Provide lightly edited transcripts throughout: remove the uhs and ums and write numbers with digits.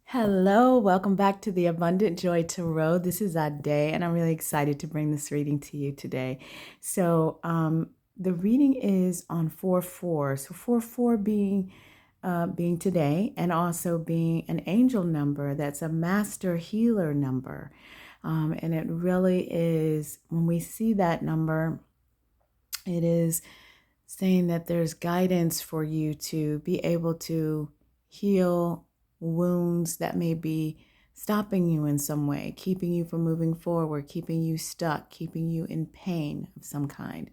Hello, welcome back to the Abundant Joy Tarot. This is Ade, and I'm really excited to bring this reading to you today. The reading is on 4-4. So 4-4 being today, and also being an angel number that's a master healer number. And it really is, when we see that number, it is saying that there's guidance for you to be able to heal wounds that may be stopping you in some way, keeping you from moving forward, keeping you stuck, keeping you in pain of some kind.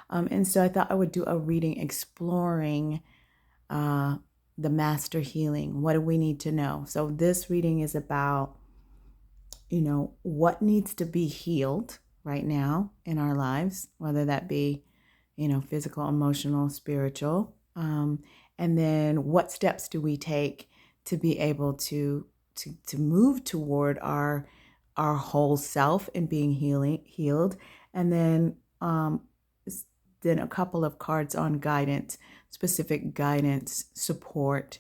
And so I thought I would do a reading exploring the master healing. What do we need to know? So this reading is about, what needs to be healed right now in our lives, whether that be physical, emotional, spiritual. And then what steps do we take to be able to move toward our whole self and being healed. And then a couple of cards on guidance, specific guidance, support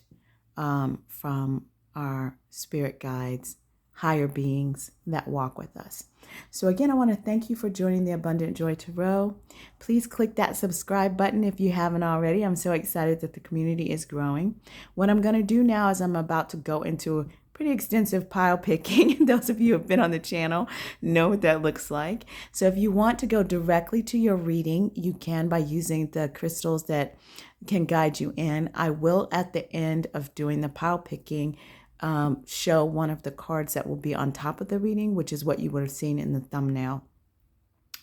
from our spirit guides, higher beings that walk with us. So again, I want to thank you for joining the Abundant Joy Tarot. Please click that subscribe button if you haven't already. I'm so excited that the community is growing. What I'm going to do now is I'm about to go into a pretty extensive pile picking. Those of you who have been on the channel know what that looks like. So if you want to go directly to your reading, you can by using the crystals that can guide you in. I will, at the end of doing the pile picking, show one of the cards that will be on top of the reading, which is what you would have seen in the thumbnail.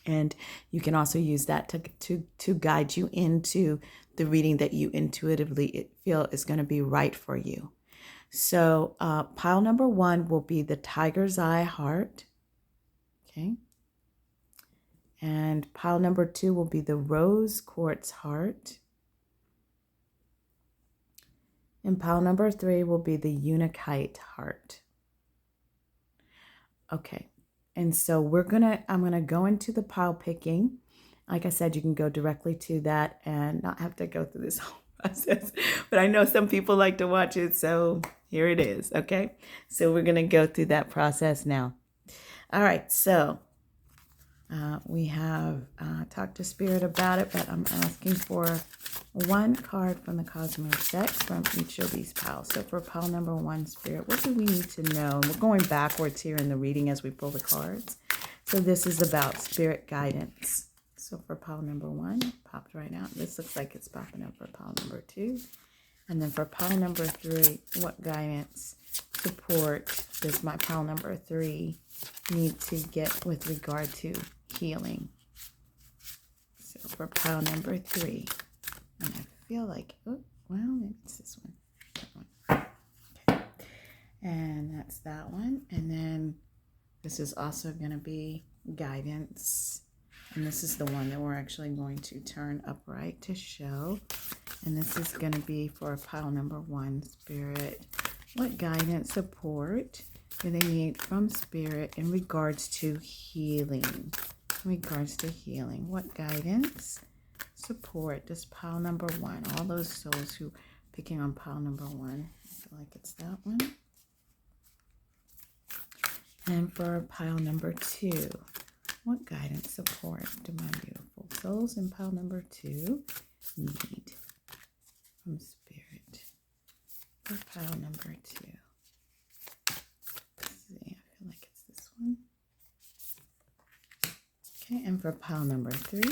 And you can also use that to guide you into the reading that you intuitively feel is going to be right for you. So pile number 1 will be the Tiger's Eye heart. Okay. And pile number 2 will be the Rose Quartz heart. And pile number 3 will be the Unakite heart. Okay, and so I'm gonna go into the pile picking. Like I said, you can go directly to that and not have to go through this whole process. But I know some people like to watch it, so here it is, okay? So we're gonna go through that process now. All right, so we have talked to Spirit about it, but I'm asking for one card from the Cosmic deck from each of these piles. So for pile number 1, Spirit, what do we need to know? And we're going backwards here in the reading as we pull the cards. So this is about Spirit guidance. So for pile number 1, popped right out. This looks like it's popping up for pile number 2. And then for pile number 3, what guidance, support does my pile number 3 need to get with regard to healing? So for pile number 3, and I feel like, maybe it's this one. That one. Okay. And that's that one. And then this is also going to be guidance. And this is the one that we're actually going to turn upright to show. And this is going to be for pile number 1, Spirit. What guidance, support do they need from Spirit in regards to healing? In regards to healing, what guidance, support does pile number 1, all those souls who picking on pile number 1, I feel like it's that one. And for pile number 2, what guidance, support do my beautiful souls in pile number 2 need from Spirit for pile number 2? Let's see, I feel like it's this one. Okay, and for pile number 3.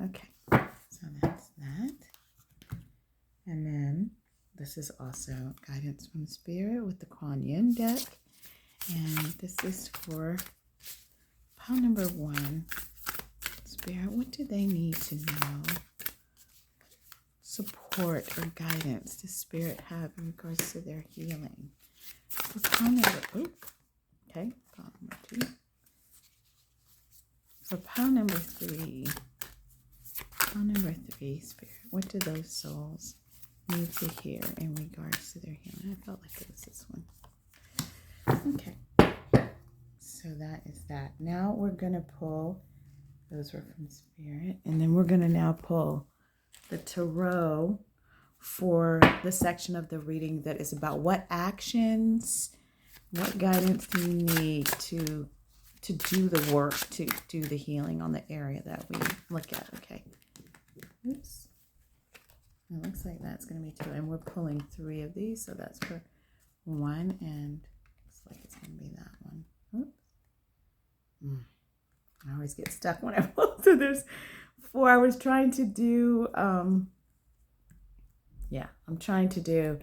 Okay, so that's that. And then this is also guidance from Spirit with the Kuan Yin deck. And this is for pile number 1. Spirit, what do they need to know? Support or guidance does Spirit have in regards to their healing? For pile number, okay, pile number 2. For pile number 3, Spirit, what do those souls need to hear in regards to their healing? I felt like it was this one. Okay, so that is that. Now we're going to pull, those were from Spirit, and then we're going to now pull the tarot for the section of the reading that is about what actions, what guidance do you need to do the work, to do the healing on the area that we look at. Okay. Oops. It looks like that's going to be 2. And we're pulling 3 of these. So that's for 1. And looks like it's going to be that one. Oops. I always get stuck when I pull. So there's 4. I was trying to do, I'm trying to do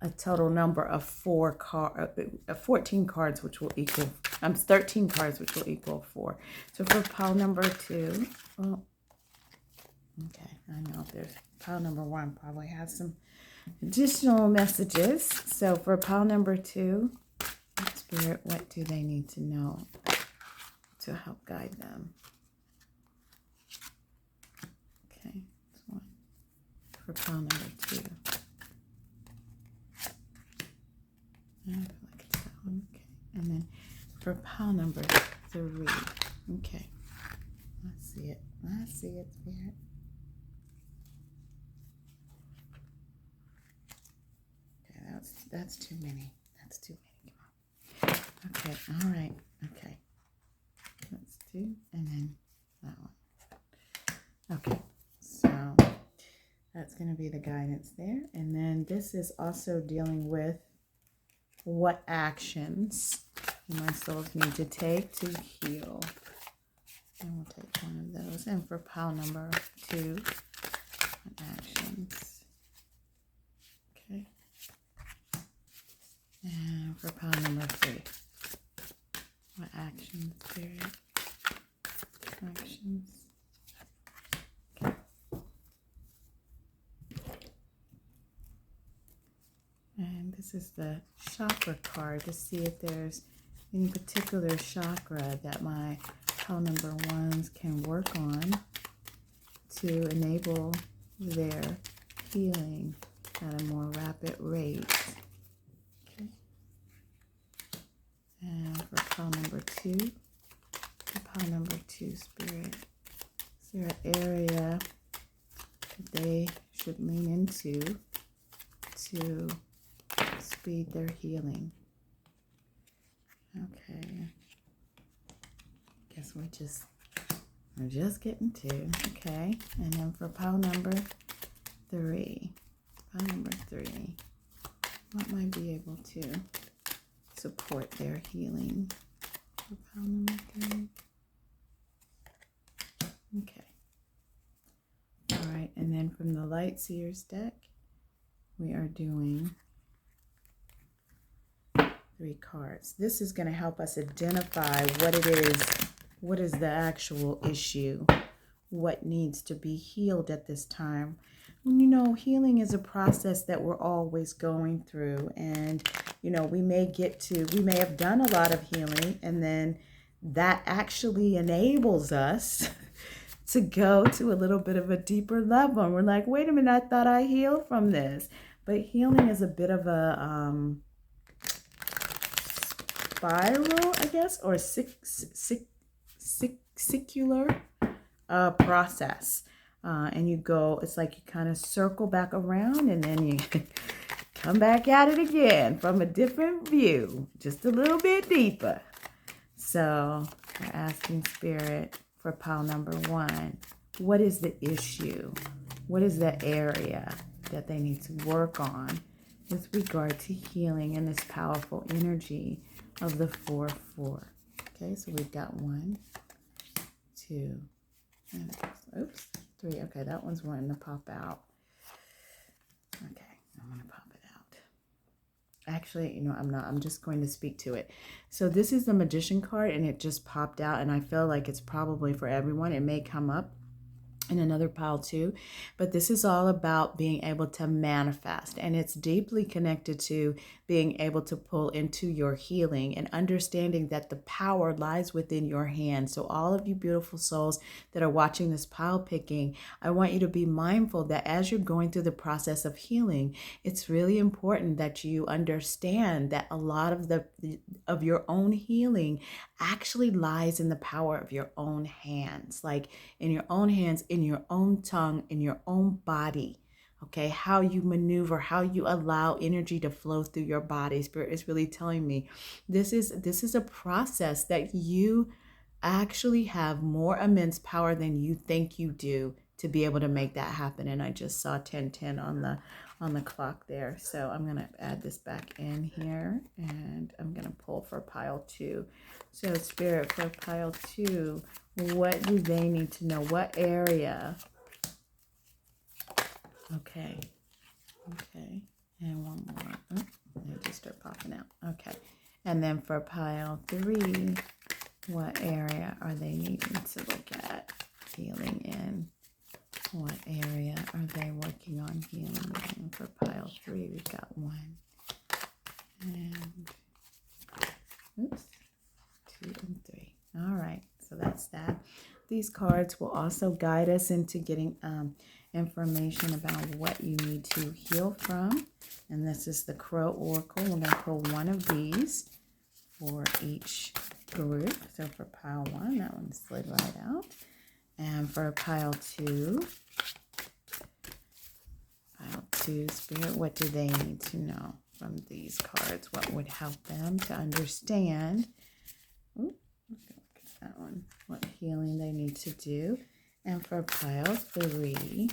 a total number of 14 cards, which will equal, 13 cards, which will equal 4. So for pile number 2, okay, I know there's pile number 1 probably has some additional messages. So for pile number 2, Spirit, what do they need to know to help guide them? Okay, that's 1. For pile number 2. I feel like it's that one. Okay. And then for pile number 3. Okay. I see it. I see it, Spirit. Okay, that's too many. That's too many. Come on. Okay, all right. Okay. That's 2. And then that one. Okay. So that's going to be the guidance there. And then this is also dealing with what actions my souls need to take to heal. And we'll take one of those. And for pile number 2, what actions? Okay. And for pile number 3, what actions, Spirit? Actions. Okay. And this is the chakra card to see if there's any particular chakra that my pile number 1s can work on to enable their healing at a more rapid rate. Okay. And for pile number 2, pile number 2, Spirit, is there an area that they should lean into to speed their healing? Okay. Guess we're just getting to. Okay. And then for pile number 3. Pile number 3. What might be able to support their healing? For pile number 3. Okay. All right. And then from the Light Seers deck, we are doing 3 cards. This is going to help us identify what it is, what is the actual issue, what needs to be healed at this time. You know, healing is a process that we're always going through, and you know, we may have done a lot of healing, and then that actually enables us to go to a little bit of a deeper level, and we're like, wait a minute, I thought I healed from this. But healing is a bit of a spiral, I guess, or secular process. And you go, it's like you kind of circle back around, and then you come back at it again from a different view, just a little bit deeper. So we're asking Spirit for pile number 1, what is the issue? What is the area that they need to work on with regard to healing and this powerful energy of the 4-4? Okay, so we've got 1, 2, and oops, 3. Okay, that one's wanting to pop out. Okay, I'm going to pop it out. Actually, you know, I'm not. I'm just going to speak to it. So this is the Magician card, and it just popped out, and I feel like it's probably for everyone. It may come up in another pile too, but this is all about being able to manifest, and it's deeply connected to being able to pull into your healing and understanding that the power lies within your hands. So all of you beautiful souls that are watching this pile picking, I want you to be mindful that as you're going through the process of healing, it's really important that you understand that a lot of your own healing actually lies in the power of your own hands, like in your own hands, in your own tongue, in your own body. Okay, how you maneuver, how you allow energy to flow through your body. Spirit is really telling me this is a process that you actually have more immense power than you think you do to be able to make that happen. And I just saw 10:10 on the clock there. So I'm going to add this back in here, and I'm going to pull for pile 2. So Spirit, for pile 2, what do they need to know? What area? Okay. And one more. Oh, they just start popping out. Okay. And then for pile 3, what area are they needing to look at healing in? What area are they working on healing in? For pile 3, we've got 1. And, oops, 2 and 3. All right, so that's that. These cards will also guide us into getting information about what you need to heal from. And this is the Crow Oracle. We're going to pull one of these for each group. So for pile 1, that one slid right out. And for pile 2, Spirit, what do they need to know from these cards? What would help them to understand? Ooh, let's go look at that one. What healing they need to do. And for pile 3,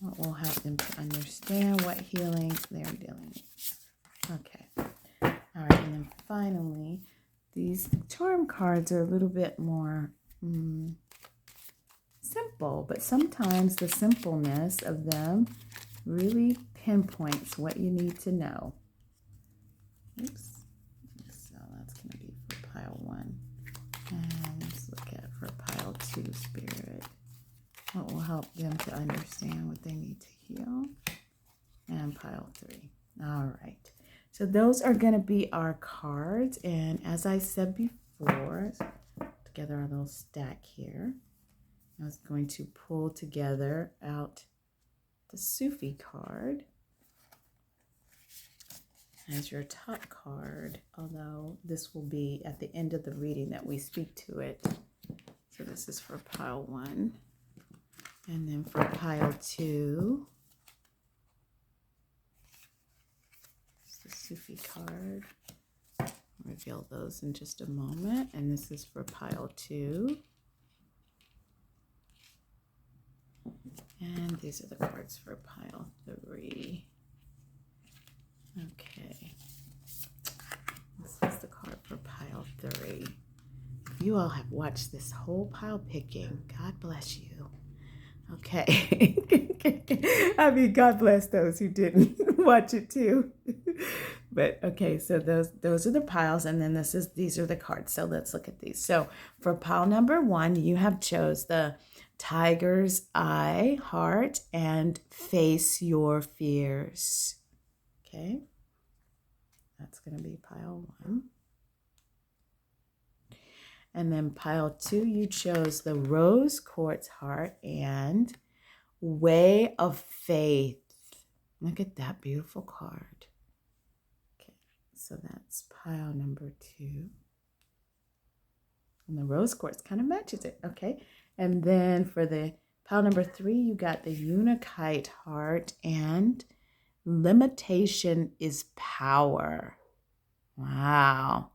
what will help them to understand what healing they're dealing with? Okay. All right. And then finally, these charm cards are a little bit more simple, but sometimes the simpleness of them really pinpoints what you need to know. Oops. So that's going to be for pile 1. And let's look at for pile 2, Spirit. What will help them to understand what they need to heal? And pile 3. All right. So those are going to be our cards. And as I said before, together our little stack here, I was going to pull together out the Sufi card as your top card, although this will be at the end of the reading that we speak to it. So this is for pile 1. And then for pile 2, it's the Sufi card. I'll reveal those in just a moment. And this is for pile 2. And these are the cards for pile 3. Okay. This is the card for pile 3. You all have watched this whole pile picking. God bless you. Okay. I mean, God bless those who didn't watch it too. But okay, so those are the piles, and then these are the cards. So let's look at these. So for pile number 1, you have chose the Tiger's Eye, Heart, and Face Your Fears. Okay. That's going to be pile 1. And then pile 2, you chose the Rose Quartz Heart and Way of Faith. Look at that beautiful card. Okay, so that's pile number 2. And the Rose Quartz kind of matches it. Okay, and then for the pile number 3, you got the Unakite Heart and Limitation is Power. Wow.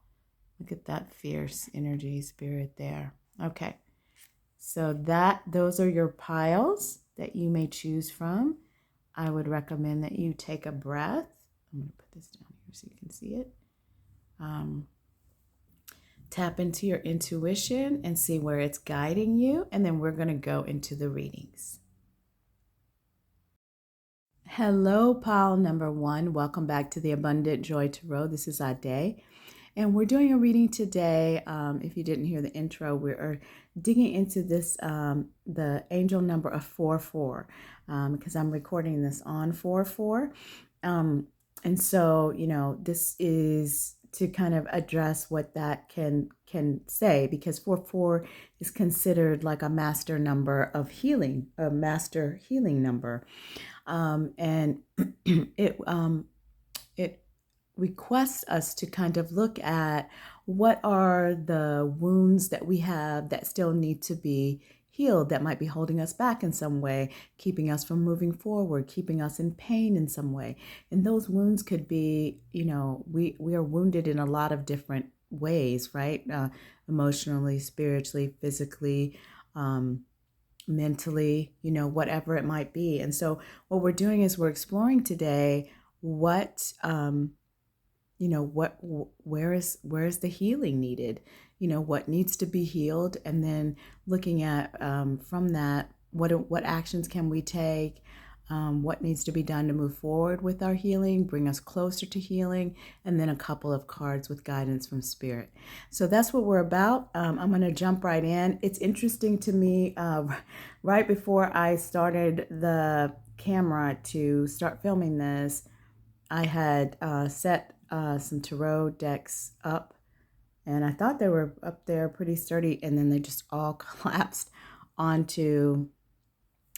Look at that fierce energy, Spirit there. Okay, so those are your piles that you may choose from. I would recommend that you take a breath. I'm going to put this down here so you can see it. Tap into your intuition and see where it's guiding you, and then we're going to go into the readings. Hello, pile number 1. Welcome back to the Abundant Joy Tarot. This is Ade. And we're doing a reading today. If you didn't hear the intro, we're digging into this, the angel number of 44, because I'm recording this on 44. And so, this is to kind of address what that can say, because 44 is considered like a master number of healing, a master healing number. And it requests us to kind of look at what are the wounds that we have that still need to be healed that might be holding us back in some way, keeping us from moving forward, keeping us in pain in some way. And those wounds could be, we are wounded in a lot of different ways, right? Emotionally, spiritually, physically, mentally, whatever it might be. And so what we're doing is we're exploring today where is the healing needed? What needs to be healed, and then looking at from that, what actions can we take? What needs to be done to move forward with our healing, bring us closer to healing, and then a couple of cards with guidance from Spirit. So that's what we're about. I'm going to jump right in. It's interesting to me, right before I started the camera to start filming this, I had set some tarot decks up, and I thought they were up there pretty sturdy, and then they just all collapsed onto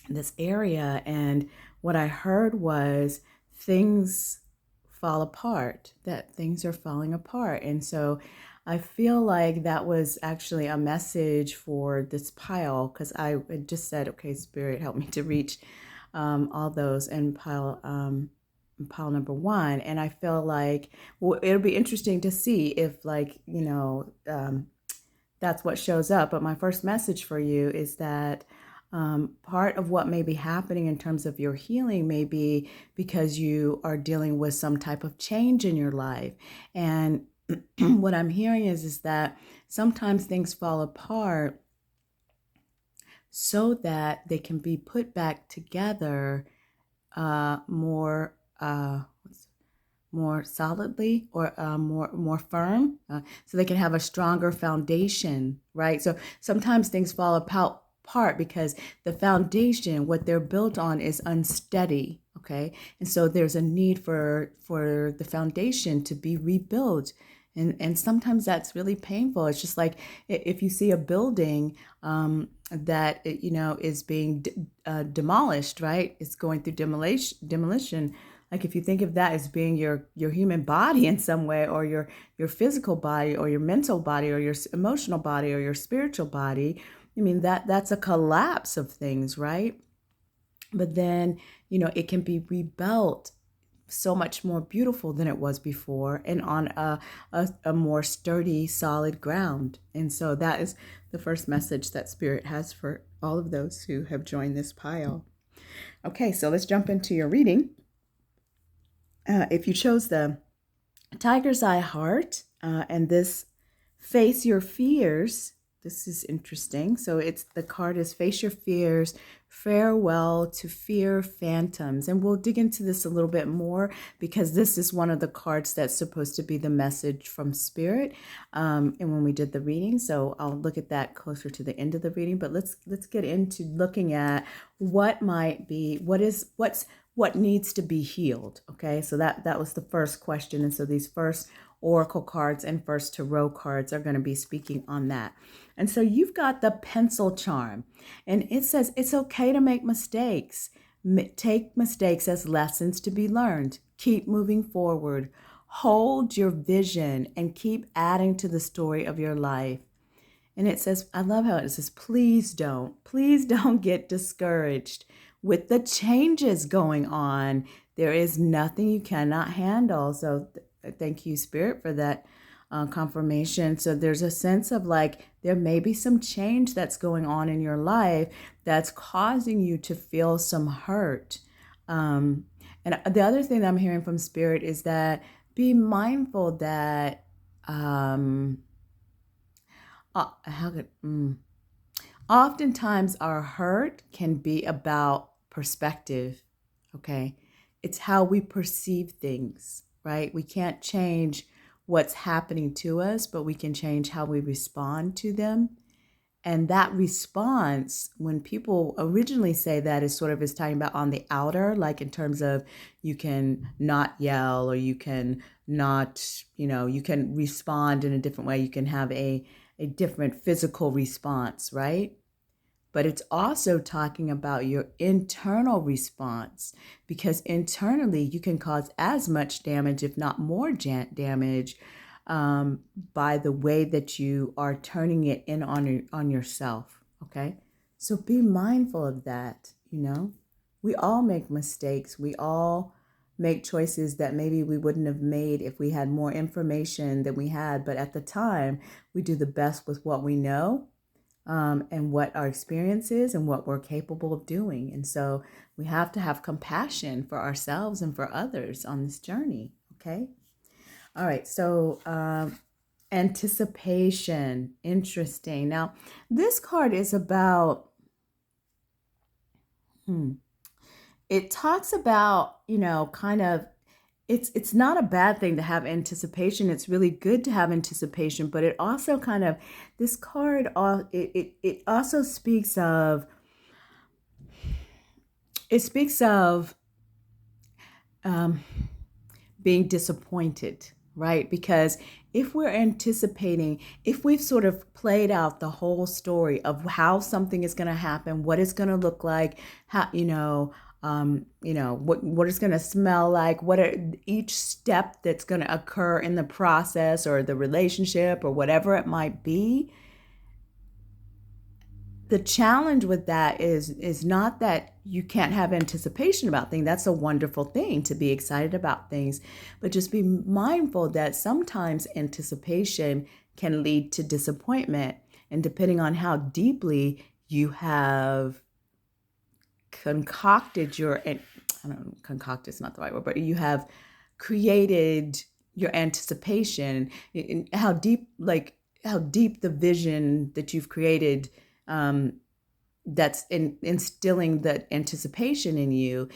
this area. And what I heard was things fall apart, that things are falling apart. And so I feel like that was actually a message for this pile, because I had just said, okay, Spirit, help me to reach all those in pile number one. And I feel like, well, it'll be interesting to see if that's what shows up. But my first message for you is that part of what may be happening in terms of your healing may be because you are dealing with some type of change in your life. And what I'm hearing is that sometimes things fall apart so that they can be put back together more solidly, or more firm, so they can have a stronger foundation, right? So sometimes things fall apart because the foundation, what they're built on, is unsteady, okay? And so there's a need for the foundation to be rebuilt. And sometimes that's really painful. It's just like if you see a building that is being demolished, right? It's going through demolition. Like if you think of that as being your human body in some way, or your physical body, or your mental body, or your emotional body, or your spiritual body, I mean, that's a collapse of things, right? But then, it can be rebuilt so much more beautiful than it was before, and on a more sturdy, solid ground. And so that is the first message that Spirit has for all of those who have joined this pile. Okay, so let's jump into your reading. If you chose the Tiger's Eye Heart, and this Face Your Fears, this is interesting. So the card is Face Your Fears, Farewell to Fear Phantoms. And we'll dig into this a little bit more, because this is one of the cards that's supposed to be the message from Spirit. And when we did the reading, so I'll look at that closer to the end of the reading. But let's get into looking at what needs to be healed. Okay, so that was the first question. And so these first oracle cards and first tarot cards are going to be speaking on that. And so you've got the pencil charm, and it says it's okay to make mistakes. Take mistakes as lessons to be learned. Keep moving forward. Hold your vision and keep adding to the story of your life. And it says, I love how it says, please don't get discouraged with the changes going on. There is nothing you cannot handle. So thank you, Spirit, for that confirmation. So there's a sense of like, there may be some change that's going on in your life that's causing you to feel some hurt. And the other thing that I'm hearing from Spirit is that be mindful that oftentimes our hurt can be about perspective, okay? It's how we perceive things, right? We can't change what's happening to us, but we can change how we respond to them. And that response, when people originally say that, is talking about on the outer, like in terms of you can not yell, or you can not, you can respond in a different way. You can have a different physical response, right? But it's also talking about your internal response, because internally you can cause as much damage, if not more damage, by the way that you are turning it in on yourself. Okay, So be mindful of that, We all make mistakes. We all make choices that maybe we wouldn't have made if we had more information than we had. But at the time, we do the best with what we know, and what our experience is and what we're capable of doing. And so we have to have compassion for ourselves and for others on this journey. Okay. All right. So, anticipation. Interesting. Now, this card is about, it talks about, kind of, it's not a bad thing to have anticipation. It's really good to have anticipation, but it also kind of, this card, it also speaks of, being disappointed, right? Because if we're anticipating, if we've sort of played out the whole story of how something is going to happen, what it's going to look like, how, what it's going to smell like, what are each step that's going to occur in the process or the relationship or whatever it might be. The challenge with that is not that you can't have anticipation about things. That's a wonderful thing, to be excited about things, but just be mindful that sometimes anticipation can lead to disappointment. And depending on how deeply you have concocted concocted is not the right word, but you have created your anticipation, how deep the vision that you've created, that's instilling the anticipation in you.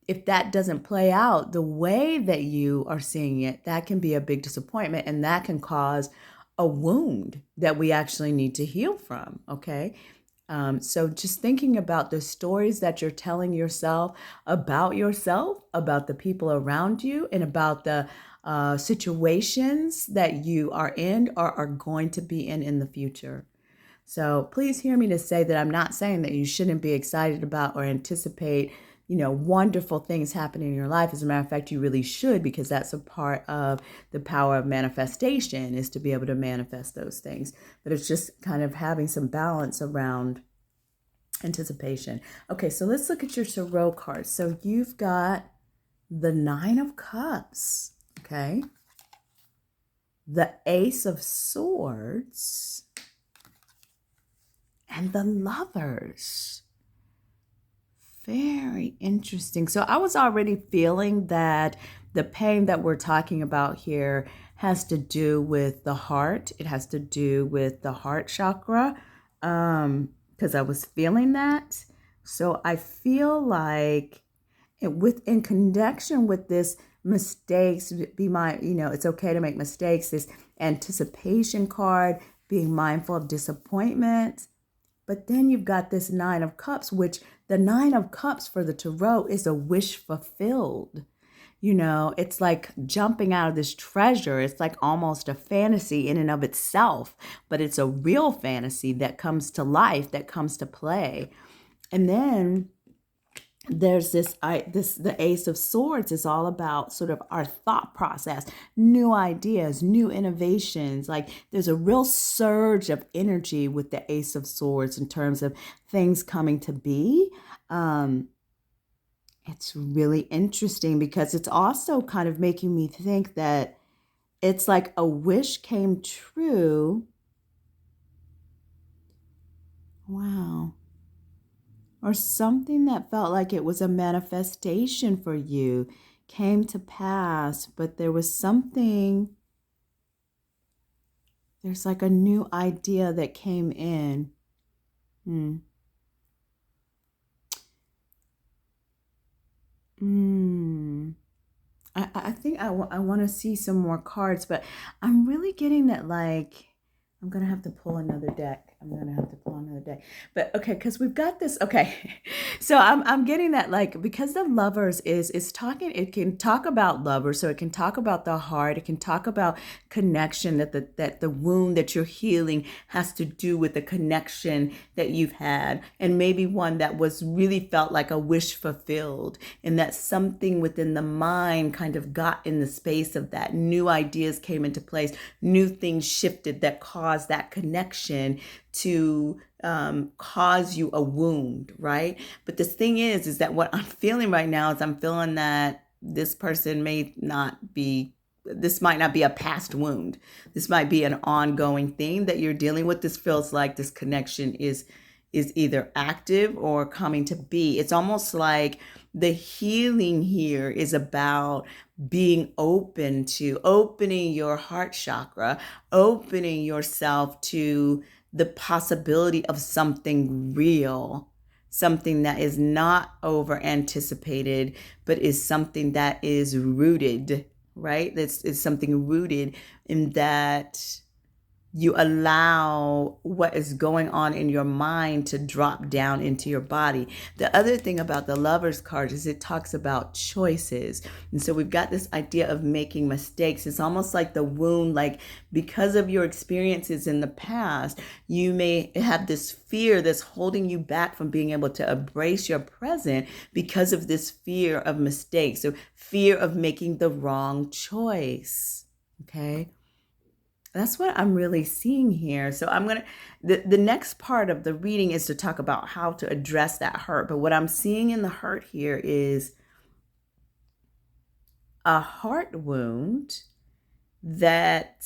If that doesn't play out the way that you are seeing it, that can be a big disappointment, and that can cause a wound that we actually need to heal from. Okay. So just thinking about the stories that you're telling yourself, about the people around you, and about the situations that you are in or are going to be in the future. So please hear me to say that I'm not saying that you shouldn't be excited about or anticipate, wonderful things happening in your life. As a matter of fact, you really should, because that's a part of the power of manifestation, is to be able to manifest those things. But it's just kind of having some balance around anticipation. Okay, so let's look at your tarot cards. So you've got the Nine of Cups, okay? The Ace of Swords, and the Lovers. Very interesting. So I was already feeling that the pain that we're talking about here has to do with the heart. It has to do with the heart chakra, because I was feeling that. So I feel like in connection with this mistakes, it's okay to make mistakes. This anticipation card, being mindful of disappointment. But then you've got this Nine of Cups, which the Nine of Cups for the tarot is a wish fulfilled. It's like jumping out of this treasure. It's like almost a fantasy in and of itself, but it's a real fantasy that comes to life, that comes to play. And then there's the Ace of Swords is all about sort of our thought process, new ideas, new innovations. Like there's a real surge of energy with the Ace of Swords in terms of things coming to be. It's really interesting because it's also kind of making me think that it's like a wish came true. Wow. Or something that felt like it was a manifestation for you came to pass, but there was something, there's like a new idea that came in. I think I want to see some more cards, but I'm really getting that, like, I'm going to have to pull another deck. But okay, because we've got this. Okay. So I'm getting that, like, because the Lovers is talking, it can talk about lovers. So it can talk about the heart. It can talk about connection, that the wound that you're healing has to do with the connection that you've had. And maybe one that was really felt like a wish fulfilled, and that something within the mind kind of got in the space of that. New ideas came into place, new things shifted that caused that connection to cause you a wound, right? But the thing is that what I'm feeling right now is I'm feeling that this person this might not be a past wound. This might be an ongoing thing that you're dealing with. This feels like this connection is either active or coming to be. It's almost like the healing here is about being opening your heart chakra, opening yourself to the possibility of something real, something that is not over anticipated, but is something that is rooted, right? It's something rooted in that you allow what is going on in your mind to drop down into your body. The other thing about the Lover's card is it talks about choices. And so we've got this idea of making mistakes. It's almost like the wound, like because of your experiences in the past, you may have this fear that's holding you back from being able to embrace your present because of this fear of mistakes, so fear of making the wrong choice. Okay. That's what I'm really seeing here. So the next part of the reading is to talk about how to address that hurt. But what I'm seeing in the hurt here is a heart wound that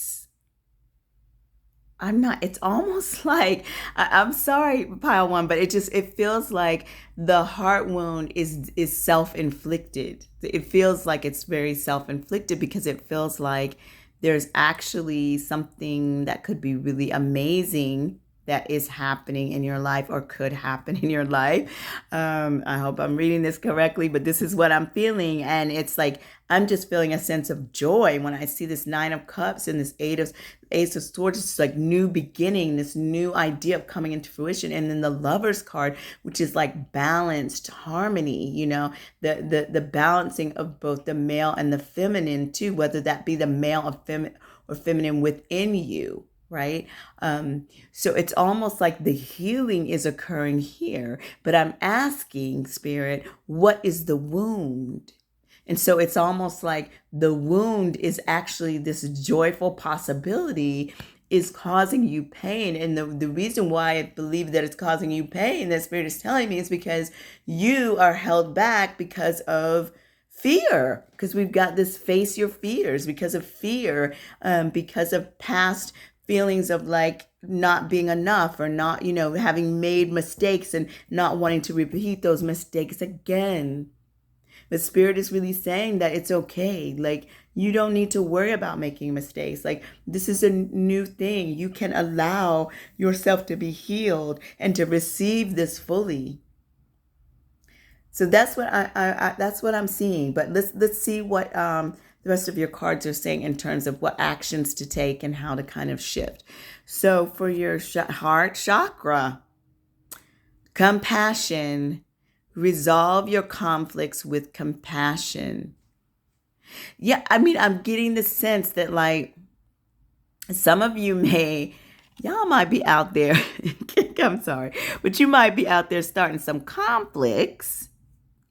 it's almost like, I'm sorry, pile one, but it feels like the heart wound is self-inflicted. It feels like it's very self-inflicted because it feels like there's actually something that could be really amazing that is happening in your life or could happen in your life. I hope I'm reading this correctly, but this is what I'm feeling. And it's like, I'm just feeling a sense of joy when I see this 9 of Cups and this Ace of Swords. It's like new beginning, this new idea of coming into fruition. And then the Lover's card, which is like balanced harmony, the balancing of both the male and the feminine too, whether that be the male or feminine within you. Right? So it's almost like the healing is occurring here, but I'm asking Spirit, what is the wound? And so it's almost like the wound is actually this joyful possibility is causing you pain. And the reason why I believe that it's causing you pain, that Spirit is telling me, is because you are held back because of fear, because we've got this face your fears, because of fear, because of past feelings of like not being enough or not, having made mistakes and not wanting to repeat those mistakes again. But Spirit is really saying that it's okay. Like, you don't need to worry about making mistakes. Like, this is a new thing. You can allow yourself to be healed and to receive this fully. So that's what that's what I'm seeing. But let's see what the rest of your cards are saying in terms of what actions to take and how to kind of shift. So for your heart chakra, compassion, resolve your conflicts with compassion. Yeah, I mean, I'm getting the sense that like some of you y'all might be out there, I'm sorry, but you might be out there starting some conflicts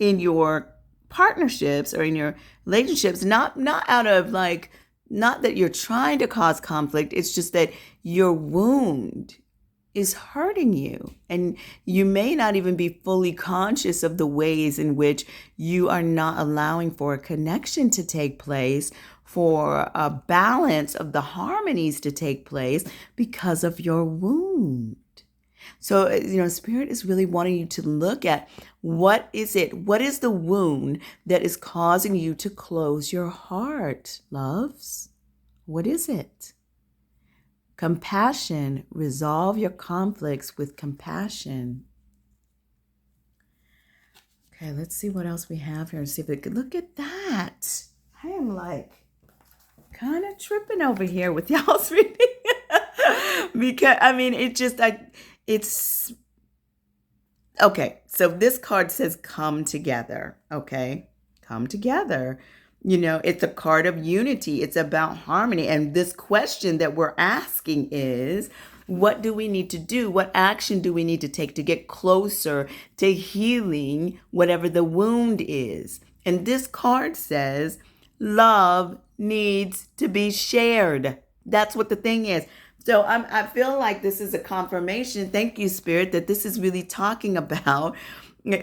in your partnerships or in your relationships, not out of like, not that you're trying to cause conflict. It's just that your wound is hurting you, and you may not even be fully conscious of the ways in which you are not allowing for a connection to take place, for a balance of the harmonies to take place because of your wound. So, Spirit is really wanting you to look at what is the wound that is causing you to close your heart, loves? What is it? Compassion. Resolve your conflicts with compassion. Okay, let's see what else we have here and see if we could look at that. I am like kind of tripping over here with y'all's reading. Because, I mean, it's okay. So this card says come together. Okay. Come together. It's a card of unity. It's about harmony. And this question that we're asking is, what do we need to do? What action do we need to take to get closer to healing whatever the wound is? And this card says, love needs to be shared. That's what the thing is. So I feel like this is a confirmation. Thank you, Spirit, that this is really talking about.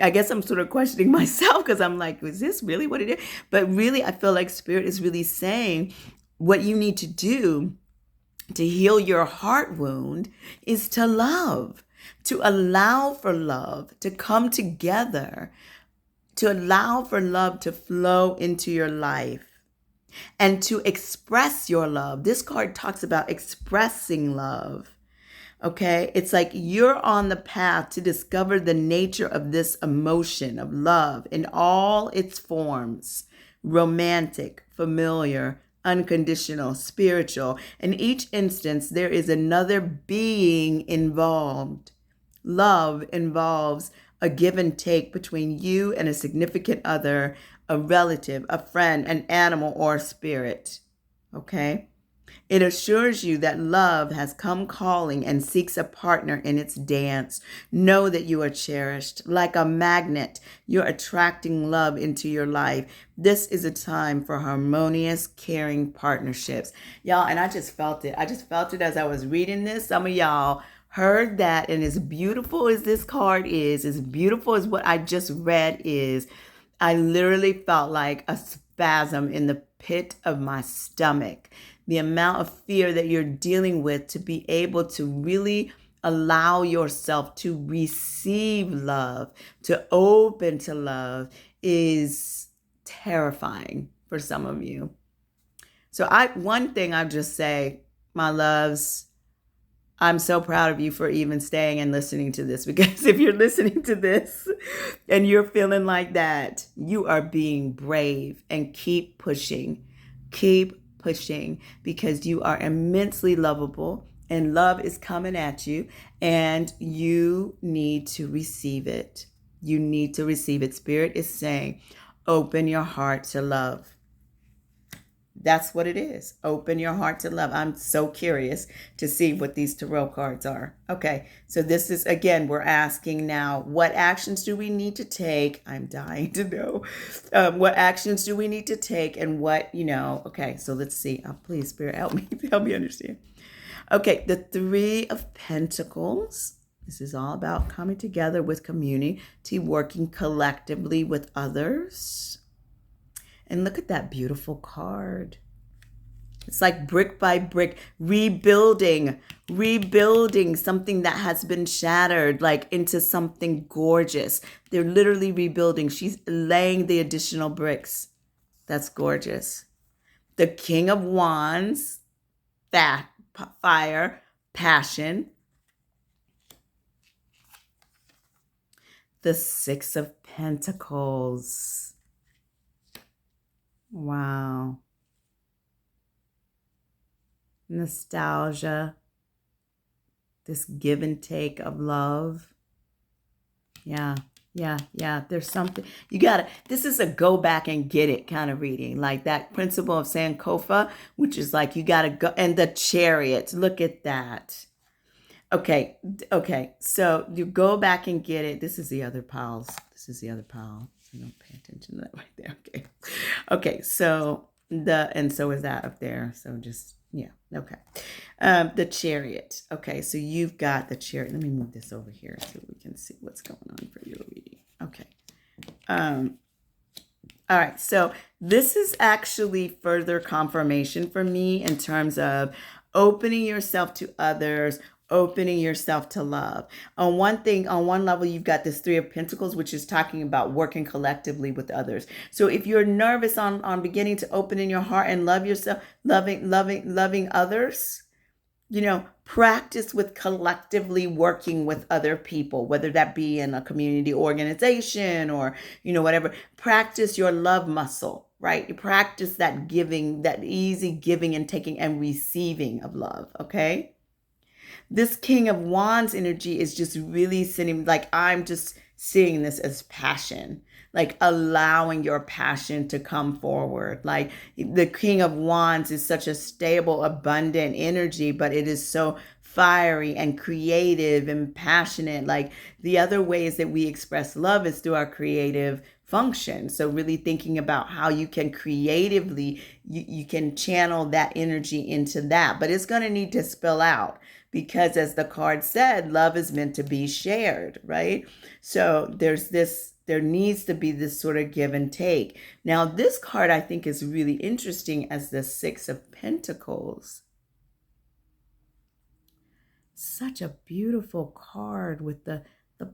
I guess I'm sort of questioning myself because I'm like, is this really what it is? But really, I feel like Spirit is really saying what you need to do to heal your heart wound is to love, to allow for love to come together, to allow for love to flow into your life and to express your love. This card talks about expressing love. Okay, it's like you're on the path to discover the nature of this emotion of love in all its forms: romantic, familiar, unconditional, spiritual. In each instance, there is another being involved. Love involves a give and take between you and a significant other, a relative, a friend, an animal, or a spirit. Okay? It assures you that love has come calling and seeks a partner in its dance. Know that you are cherished. Like a magnet, you're attracting love into your life. This is a time for harmonious, caring partnerships. Y'all, and I just felt it. I just felt it as I was reading this. Some of y'all heard that, and as beautiful as this card is, as beautiful as what I just read is, I literally felt like a spasm in the pit of my stomach. The amount of fear that you're dealing with, to be able to really allow yourself to receive love, to open to love, is terrifying for some of you. So one thing I just say, my loves, I'm so proud of you for even staying and listening to this, because if you're listening to this and you're feeling like that, you are being brave, and keep pushing. Keep pushing, because you are immensely lovable and love is coming at you, and you need to receive it. You need to receive it. Spirit is saying, open your heart to love. That's what it is. Open your heart to love. I'm so curious to see what these tarot cards are. Okay, so this is, again, we're asking now, what actions do we need to take? I'm dying to know. What actions do we need to take, and what, okay, so let's see. Oh, please, Spirit, help me. Help me understand. Okay, the Three of Pentacles. This is all about coming together with community, working collectively with others. And look at that beautiful card. It's like brick by brick, rebuilding something that has been shattered, like into something gorgeous. They're literally rebuilding. She's laying the additional bricks. That's gorgeous. The King of Wands, that fire, passion. The Six of Pentacles. Wow. Nostalgia. This give and take of love. Yeah. There's something. This is a go back and get it kind of reading. Like that principle of Sankofa, which is like you got to go. And the Chariot. Look at that. Okay. So you go back and get it. This is the other piles. So don't pay attention to that right there. Okay. So so is that up there. So just, yeah. Okay. The Chariot. Okay. So you've got the Chariot. Let me move this over here so we can see what's going on for your reading. Okay. All right. So this is actually further confirmation for me in terms of opening yourself to others, opening yourself to love. On one level, you've got this Three of Pentacles, which is talking about working collectively with others. So if you're nervous on beginning to open in your heart and love yourself, loving others, practice with collectively working with other people, whether that be in a community organization or, whatever. Practice your love muscle, right? You practice that giving, that easy giving and taking and receiving of love, okay? This King of Wands energy is just really sitting, like I'm just seeing this as passion, like allowing your passion to come forward. Like the King of Wands is such a stable, abundant energy, but it is so fiery and creative and passionate. Like the other ways that we express love is through our creative function. So really thinking about how you can creatively, you can channel that energy into that, but it's going to need to spill out, because as the card said, love is meant to be shared, right? So there needs to be this sort of give and take. Now, this card I think is really interesting as the Six of Pentacles. Such a beautiful card with the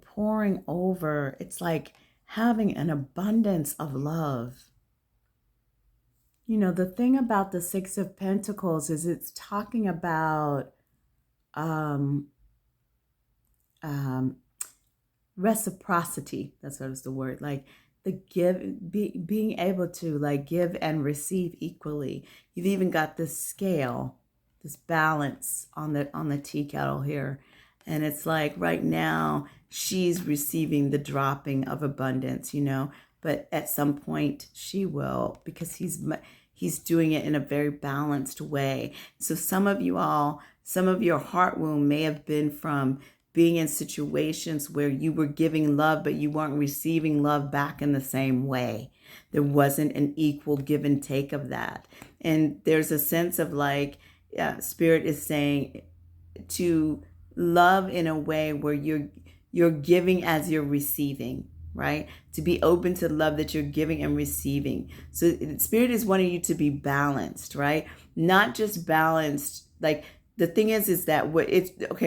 pouring over. It's like having an abundance of love. You know, the thing about the Six of Pentacles is it's talking about reciprocity. That's what is the word. Like the being able to like give and receive equally. You've even got this scale, this balance on the tea kettle here. And it's like right now she's receiving the dropping of abundance, you know, but at some point she will, because he's doing it in a very balanced way. So some of your heart wound may have been from being in situations where you were giving love, but you weren't receiving love back in the same way. There wasn't an equal give and take of that. And there's a sense of like, Spirit is saying to love in a way where you're giving as you're receiving, right? To be open to love that you're giving and receiving. So Spirit is wanting you to be balanced, right? Not just balanced, like the thing is that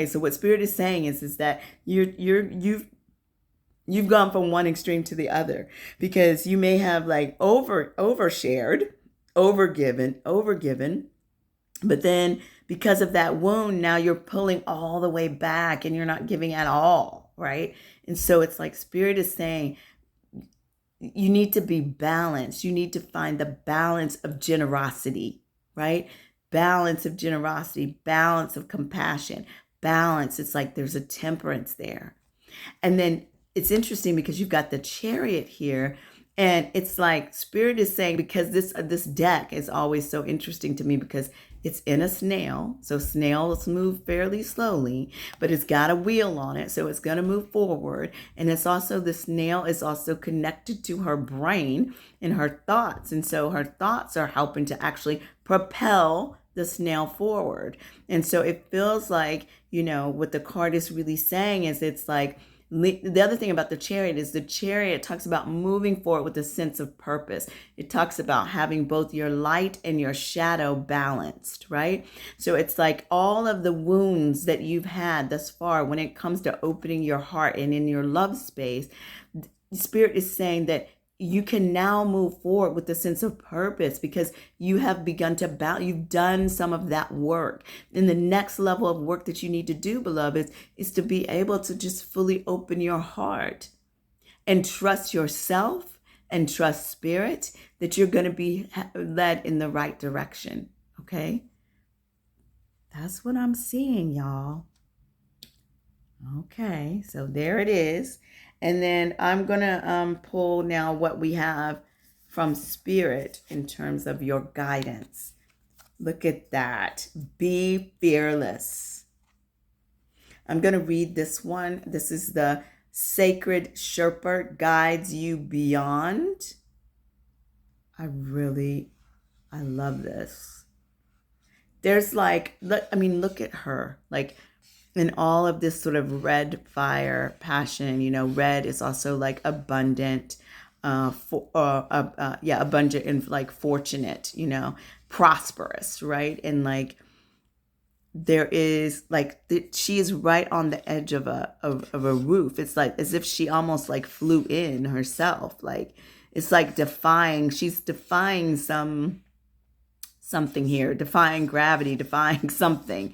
so what Spirit is saying is that you've gone from one extreme to the other, because you may have like overshared, overgiven, but then because of that wound, now you're pulling all the way back and you're not giving at all, right? And so it's like Spirit is saying you need to be balanced. You need to find the balance of generosity, right? Balance of generosity, balance of compassion, balance. It's like there's a temperance there. And then it's interesting because you've got the Chariot here. And it's like Spirit is saying, because this deck is always so interesting to me because it's in a snail. So snails move fairly slowly, but it's got a wheel on it. So it's going to move forward. And it's also, the snail is also connected to her brain and her thoughts. And so her thoughts are helping to actually propel the snail forward. And so it feels like, you know, what the card is really saying is it's like, the other thing about the Chariot is the Chariot talks about moving forward with a sense of purpose. It talks about having both your light and your shadow balanced, right? So it's like all of the wounds that you've had thus far when it comes to opening your heart and in your love space, Spirit is saying that you can now move forward with a sense of purpose because you have begun to you've done some of that work. And the next level of work that you need to do, beloved, is to be able to just fully open your heart and trust yourself and trust Spirit that you're going to be led in the right direction. Okay? That's what I'm seeing, y'all. Okay, so there it is. And then I'm going to pull now what we have from Spirit in terms of your guidance. Look at that. Be fearless. I'm going to read this one. This is the Sacred Sherpa guides you beyond. I love this. There's like, look at her. Like, in all of this sort of red fire passion, you know, red is also like abundant, abundant and like fortunate, you know, prosperous, right? And like there is like she is right on the edge of a roof. It's like as if she almost like flew in herself. Like it's like she's defying something here, defying gravity, defying something.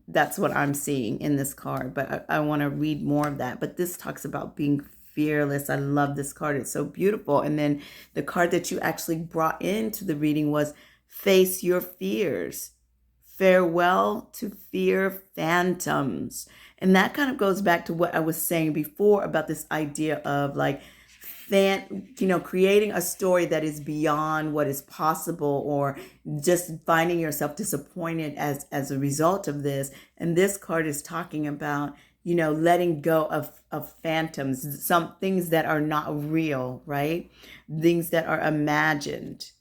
That's what I'm seeing in this card, but I want to read more of that. But this talks about being fearless. I love this card. It's so beautiful. And then the card that you actually brought into the reading was Face Your Fears. Farewell to Fear Phantoms. And that kind of goes back to what I was saying before about this idea of like, creating a story that is beyond what is possible, or just finding yourself disappointed as a result of this. And this card is talking about letting go of phantoms, some things that are not real, right? Things that are imagined.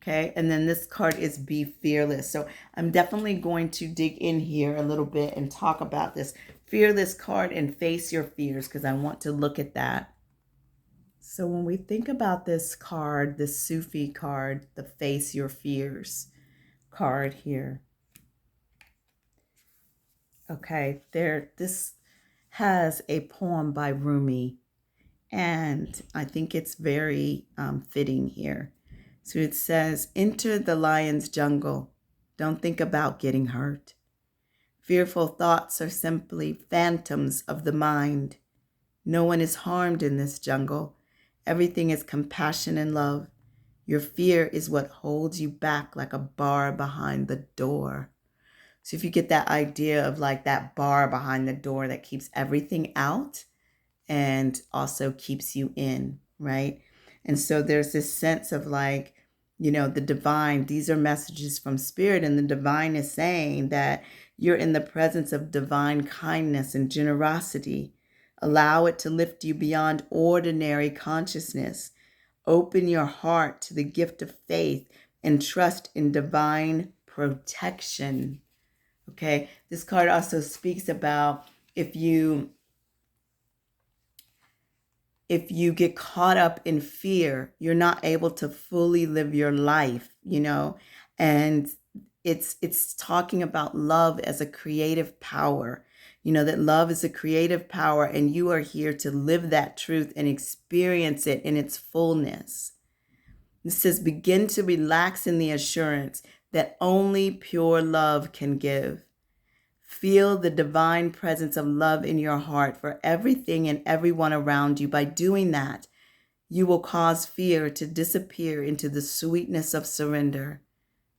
Okay. And then this card is be fearless. So I'm definitely going to dig in here a little bit and talk about this fearless card and face your fears, because I want to look at that. So when we think about this card, this Sufi card, the face your fears card here. Okay, this has a poem by Rumi, and I think it's very fitting here. So it says, enter the lion's jungle. Don't think about getting hurt. Fearful thoughts are simply phantoms of the mind. No one is harmed in this jungle. Everything is compassion and love. Your fear is what holds you back like a bar behind the door. So if you get that idea of like that bar behind the door that keeps everything out and also keeps you in, right? And so there's this sense of like, the divine, these are messages from spirit, and the divine is saying that you're in the presence of divine kindness and generosity. Allow it to lift you beyond ordinary consciousness. Open your heart to the gift of faith and trust in divine protection. Okay, this card also speaks about if you get caught up in fear, you're not able to fully live your life, and it's talking about love as a creative power, that love is a creative power, and you are here to live that truth and experience it in its fullness. It says, begin to relax in the assurance that only pure love can give. Feel the divine presence of love in your heart for everything and everyone around you. By doing that, you will cause fear to disappear into the sweetness of surrender.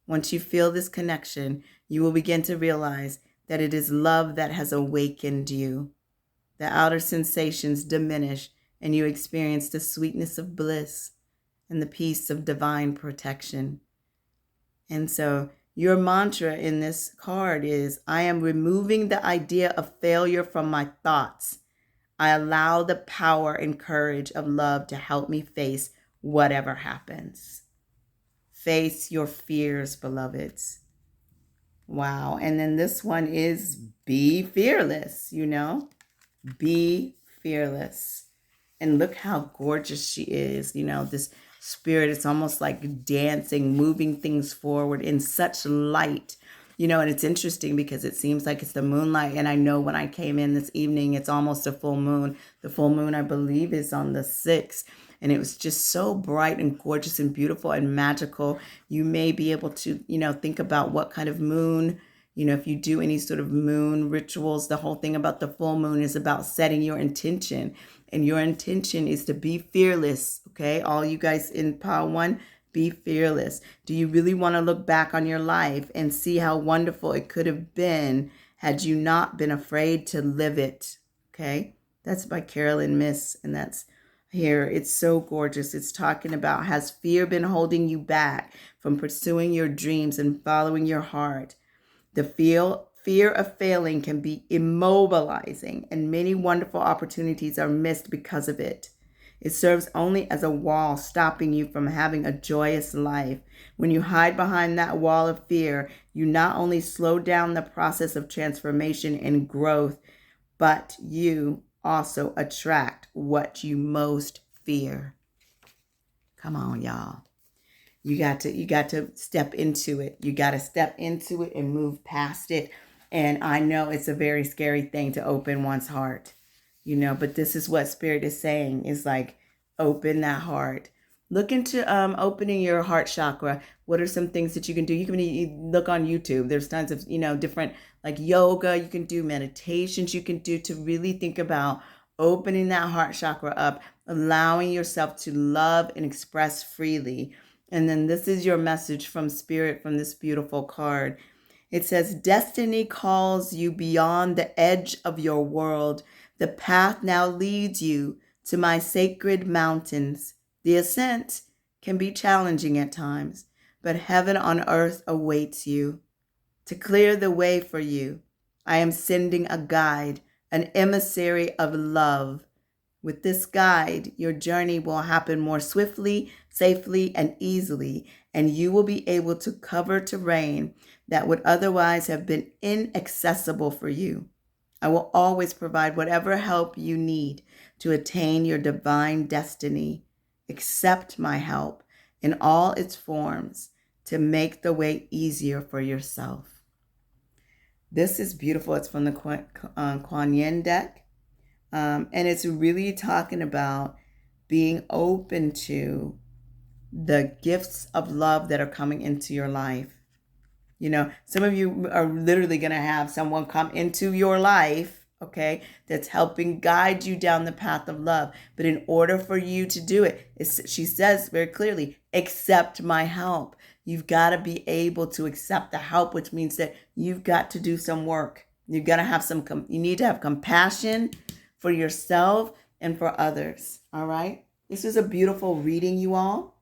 Once you feel this connection, you will begin to realize that it is love that has awakened you. The outer sensations diminish, and you experience the sweetness of bliss and the peace of divine protection. And so your mantra in this card is, I am removing the idea of failure from my thoughts. I allow the power and courage of love to help me face whatever happens. Face your fears, beloveds. Wow. And then this one is be fearless, be fearless. And look how gorgeous she is. This spirit is almost like dancing, moving things forward in such light. And it's interesting because it seems like it's the moonlight. And I know when I came in this evening, it's almost a full moon. The full moon, I believe, is on the 6th. And it was just so bright and gorgeous and beautiful and magical. You may be able to, think about what kind of moon, if you do any sort of moon rituals. The whole thing about the full moon is about setting your intention. And your intention is to be fearless, okay? All you guys in Pile 1, be fearless. Do you really want to look back on your life and see how wonderful it could have been had you not been afraid to live it, okay? That's by Carolyn Miss, and that's here. It's so gorgeous. It's talking about, has fear been holding you back from pursuing your dreams and following your heart? The fear of failing can be immobilizing, and many wonderful opportunities are missed because of it. It serves only as a wall stopping you from having a joyous life. When you hide behind that wall of fear, you not only slow down the process of transformation and growth, but you also attract what you most fear. Come on, y'all. You got to step into it. You got to step into it and move past it. And I know it's a very scary thing to open one's heart, but this is what Spirit is saying, is like, open that heart. Look into opening your heart chakra. What are some things that you can do? You can look on YouTube. There's tons of, different like yoga. You can do meditations you can do to really think about opening that heart chakra up, allowing yourself to love and express freely. And then this is your message from Spirit from this beautiful card. It says, destiny calls you beyond the edge of your world. The path now leads you to my sacred mountains. The ascent can be challenging at times, but heaven on earth awaits you. To clear the way for you, I am sending a guide, an emissary of love. With this guide, your journey will happen more swiftly, safely, and easily, and you will be able to cover terrain that would otherwise have been inaccessible for you. I will always provide whatever help you need to attain your divine destiny. Accept my help in all its forms to make the way easier for yourself. This is beautiful. It's from the Kuan Yin deck. And it's really talking about being open to the gifts of love that are coming into your life. You know, some of you are literally going to have someone come into your life, okay, that's helping guide you down the path of love. But in order for you to do it, she says very clearly, accept my help. You've got to be able to accept the help, which means that you've got to do some work. You've got to have you need to have compassion for yourself and for others. All right. This is a beautiful reading, you all.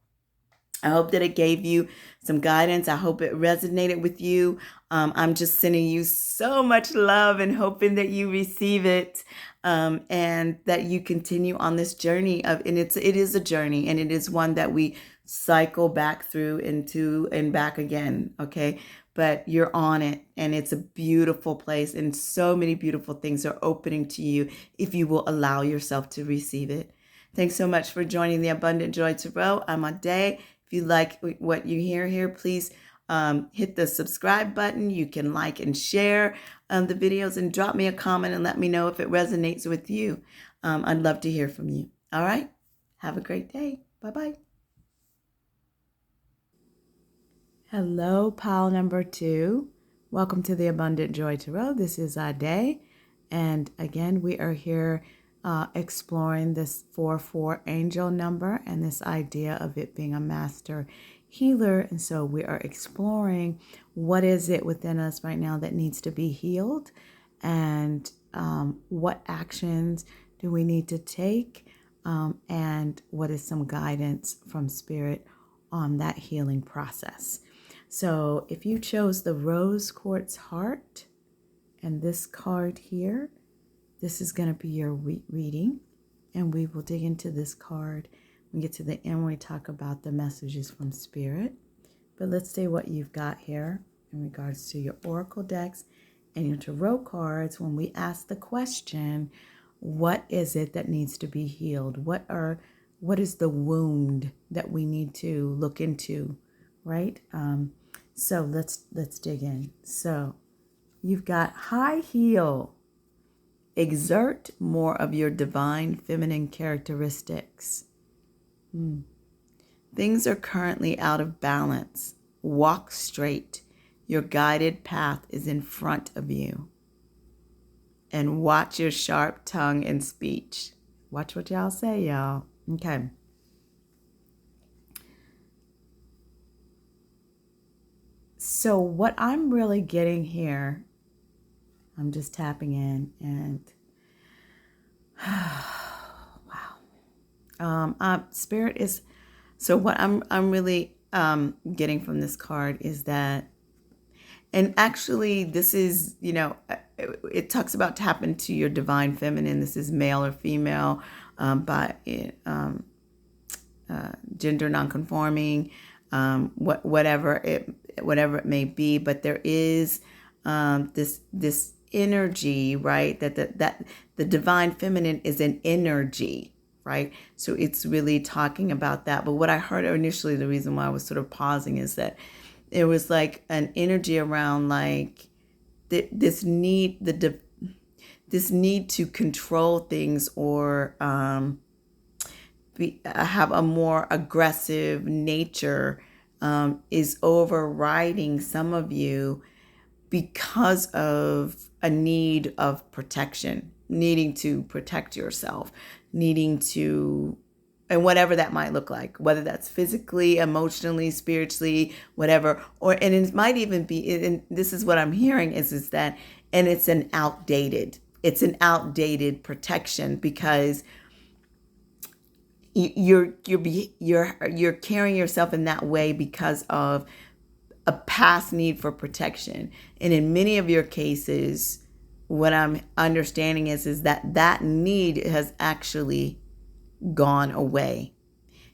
I hope that it gave you some guidance. I hope it resonated with you. I'm just sending you so much love and hoping that you receive it, and that you continue on this journey and it is a journey, and it is one that we cycle back through into and back again. Okay. But you're on it, and it's a beautiful place, and so many beautiful things are opening to you if you will allow yourself to receive it. Thanks so much for joining the Abundant Joy Tarot. I'm Ade. If you like what you hear here, please hit the subscribe button. You can like and share the videos, and drop me a comment and let me know if it resonates with you. I'd love to hear from you. All right. Have a great day. Bye-bye. Hello, pile number 2. Welcome to the Abundant Joy Tarot. This is Ade. And again, we are here exploring this 4-4 angel number and this idea of it being a master healer. And so we are exploring what is it within us right now that needs to be healed, and what actions do we need to take, and what is some guidance from Spirit on that healing process. So if you chose the Rose Quartz Heart and this card here, this is going to be your reading, and we will dig into this card when we get to the end when we talk about the messages from Spirit. But let's see what you've got here in regards to your oracle decks and your tarot cards when we ask the question, what is it that needs to be healed? What is the wound that we need to look into, right? So let's dig in. So you've got high heel. Exert more of your divine feminine characteristics. Things are currently out of balance. Walk straight. Your guided path is in front of you. And watch your sharp tongue and speech. Watch what y'all say, y'all. Okay. So what I'm really getting here, I'm just tapping in, and wow. Spirit is, so what I'm really getting from this card is that, and actually this is, it talks about tap into your divine feminine. This is male or female, by gender nonconforming, whatever it may be, but there is this energy, right? That the divine feminine is an energy, right? So it's really talking about that. But what I heard initially, the reason why I was sort of pausing, is that it was like an energy around like this need to control things, or have a more aggressive nature is overriding some of you because of a need of protection, needing to protect yourself, needing to, and whatever that might look like, whether that's physically, emotionally, spiritually, whatever, and it might even be, and this is what I'm hearing is that, and it's an outdated protection, because you're carrying yourself in that way because of a past need for protection. And in many of your cases, what I'm understanding is that that need has actually gone away.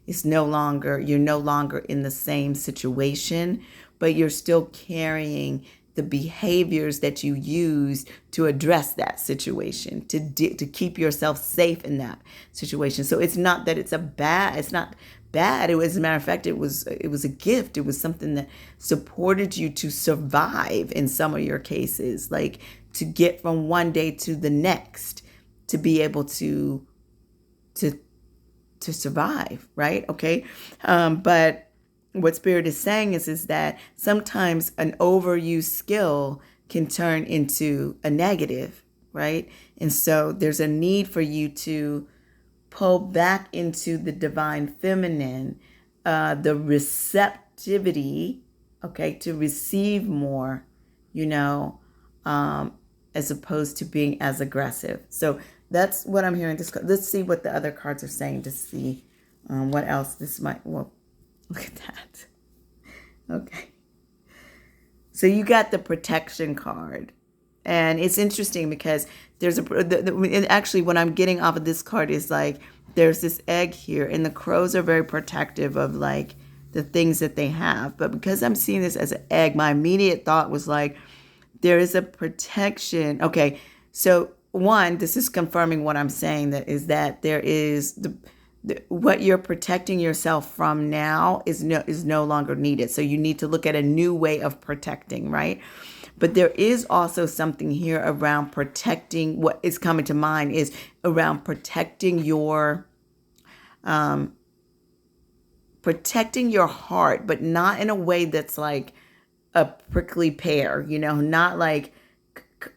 It's no longer, you're no longer in the same situation, but you're still carrying the behaviors that you use to address that situation, to keep yourself safe in that situation. So it's not that it's not bad. It was, as a matter of fact, it was a gift. It was something that supported you to survive in some of your cases, like to get from one day to the next, to be able to survive, right? Okay. But what Spirit is saying is that sometimes an overused skill can turn into a negative, right? And so there's a need for you to pull back into the divine feminine, the receptivity, okay, to receive more, you know, as opposed to being as aggressive. So that's what I'm hearing. Let's see what the other cards are saying to see what else this might, well, look at that. Okay. So you got the protection card. And it's interesting because there's actually what I'm getting off of this card is like, there's this egg here, and the crows are very protective of like the things that they have. But because I'm seeing this as an egg, my immediate thought was like, there is a protection. Okay. So one, this is confirming what I'm saying, that is that there is what you're protecting yourself from now is no longer needed. So you need to look at a new way of protecting, right? But there is also something here around protecting. What is coming to mind is around protecting your heart, but not in a way that's like a prickly pear, you know, not like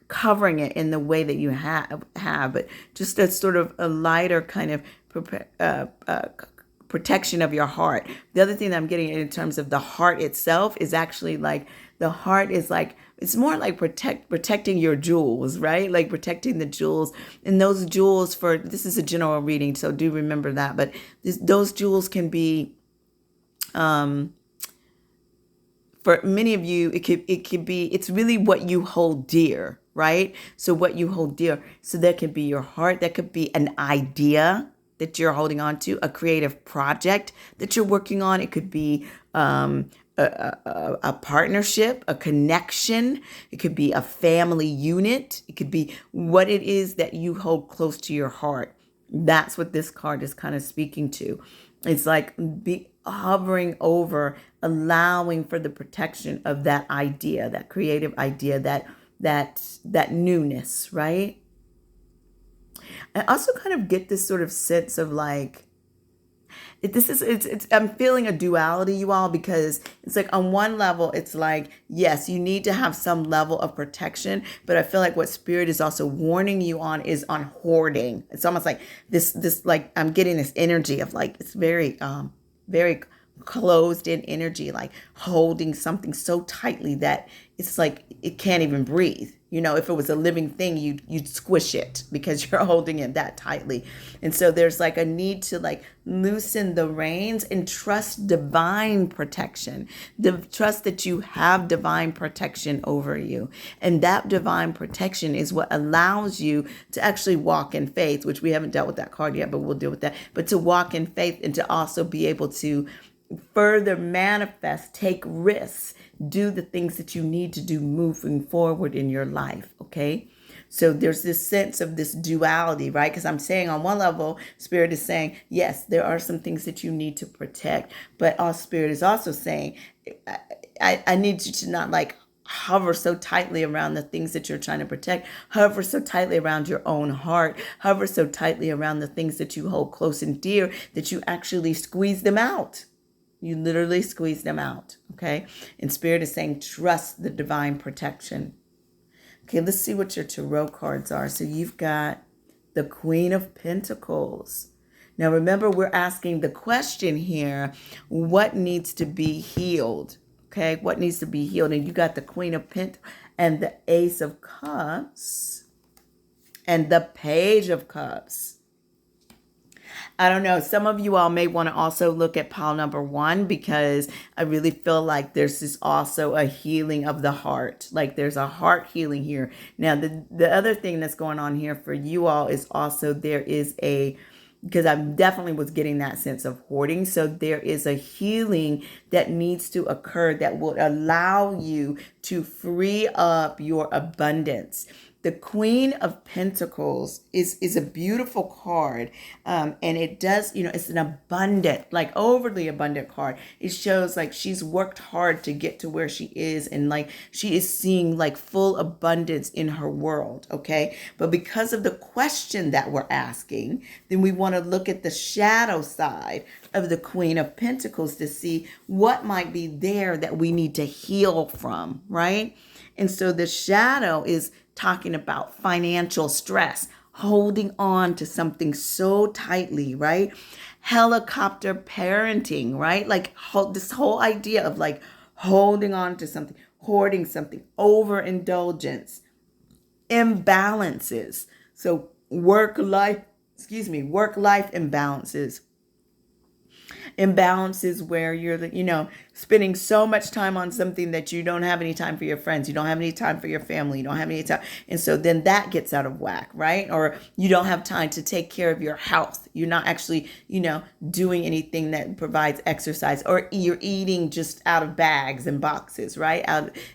covering it in the way that you have, but just a sort of a lighter kind of protection of your heart. The other thing that I'm getting in terms of the heart itself is actually like, the heart is like, it's more like protecting your jewels, right? Like protecting the jewels, and those jewels, for this is a general reading, so do remember that. But those jewels can be, for many of you, it could be, it's really what you hold dear, right? So what you hold dear. So that could be your heart. That could be an idea that you're holding on to, a creative project that you're working on. It could be a partnership, a connection. It could be a family unit. It could be what it is that you hold close to your heart. That's what this card is kind of speaking to. It's like hovering over, allowing for the protection of that idea, that creative idea, that newness, right? I also kind of get this sort of sense of like, I'm feeling a duality, you all, because it's like on one level, it's like, yes, you need to have some level of protection, but I feel like what Spirit is also warning you on is on hoarding. It's almost like this, like I'm getting this energy of like, it's very, very closed in energy, like holding something so tightly that it's like it can't even breathe. You know, if it was a living thing, you'd squish it because you're holding it that tightly. And so there's like a need to like loosen the reins and trust divine protection. Trust that you have divine protection over you. And that divine protection is what allows you to actually walk in faith, which we haven't dealt with that card yet, but we'll deal with that. But to walk in faith and to also be able to further manifest, take risks, do the things that you need to do moving forward in your life. Okay. So there's this sense of this duality, right? Because I'm saying on one level, Spirit is saying, yes, there are some things that you need to protect, but our Spirit is also saying, I need you to not like hover so tightly around the things that you're trying to protect, hover so tightly around your own heart, hover so tightly around the things that you hold close and dear that you actually squeeze them out. You literally squeeze them out, okay? And Spirit is saying, trust the divine protection. Okay, let's see what your tarot cards are. So you've got the Queen of Pentacles. Now remember, we're asking the question here, what needs to be healed? Okay, what needs to be healed? And you got the Queen of Pentacles and the Ace of Cups and the Page of Cups. I don't know. Some of you all may want to also look at pile number 1, because I really feel like there's this also a healing of the heart. Like there's a heart healing here. Now, the other thing that's going on here for you all is also there is a, because I definitely was getting that sense of hoarding. So there is a healing that needs to occur that will allow you to free up your abundance. The Queen of Pentacles is a beautiful card. And it does, it's an abundant, like overly abundant card. It shows like she's worked hard to get to where she is. And like she is seeing like full abundance in her world. Okay. But because of the question that we're asking, then we want to look at the shadow side of the Queen of Pentacles to see what might be there that we need to heal from. Right. And so the shadow is talking about financial stress, holding on to something so tightly, right? Helicopter parenting, right? Like this whole idea of like holding on to something, hoarding something, overindulgence, imbalances. So work-life imbalances. Imbalances where you're, spending so much time on something that you don't have any time for your friends. You don't have any time for your family. You don't have any time. And so then that gets out of whack, right? Or you don't have time to take care of your health. You're not actually, doing anything that provides exercise, or you're eating just out of bags and boxes, right?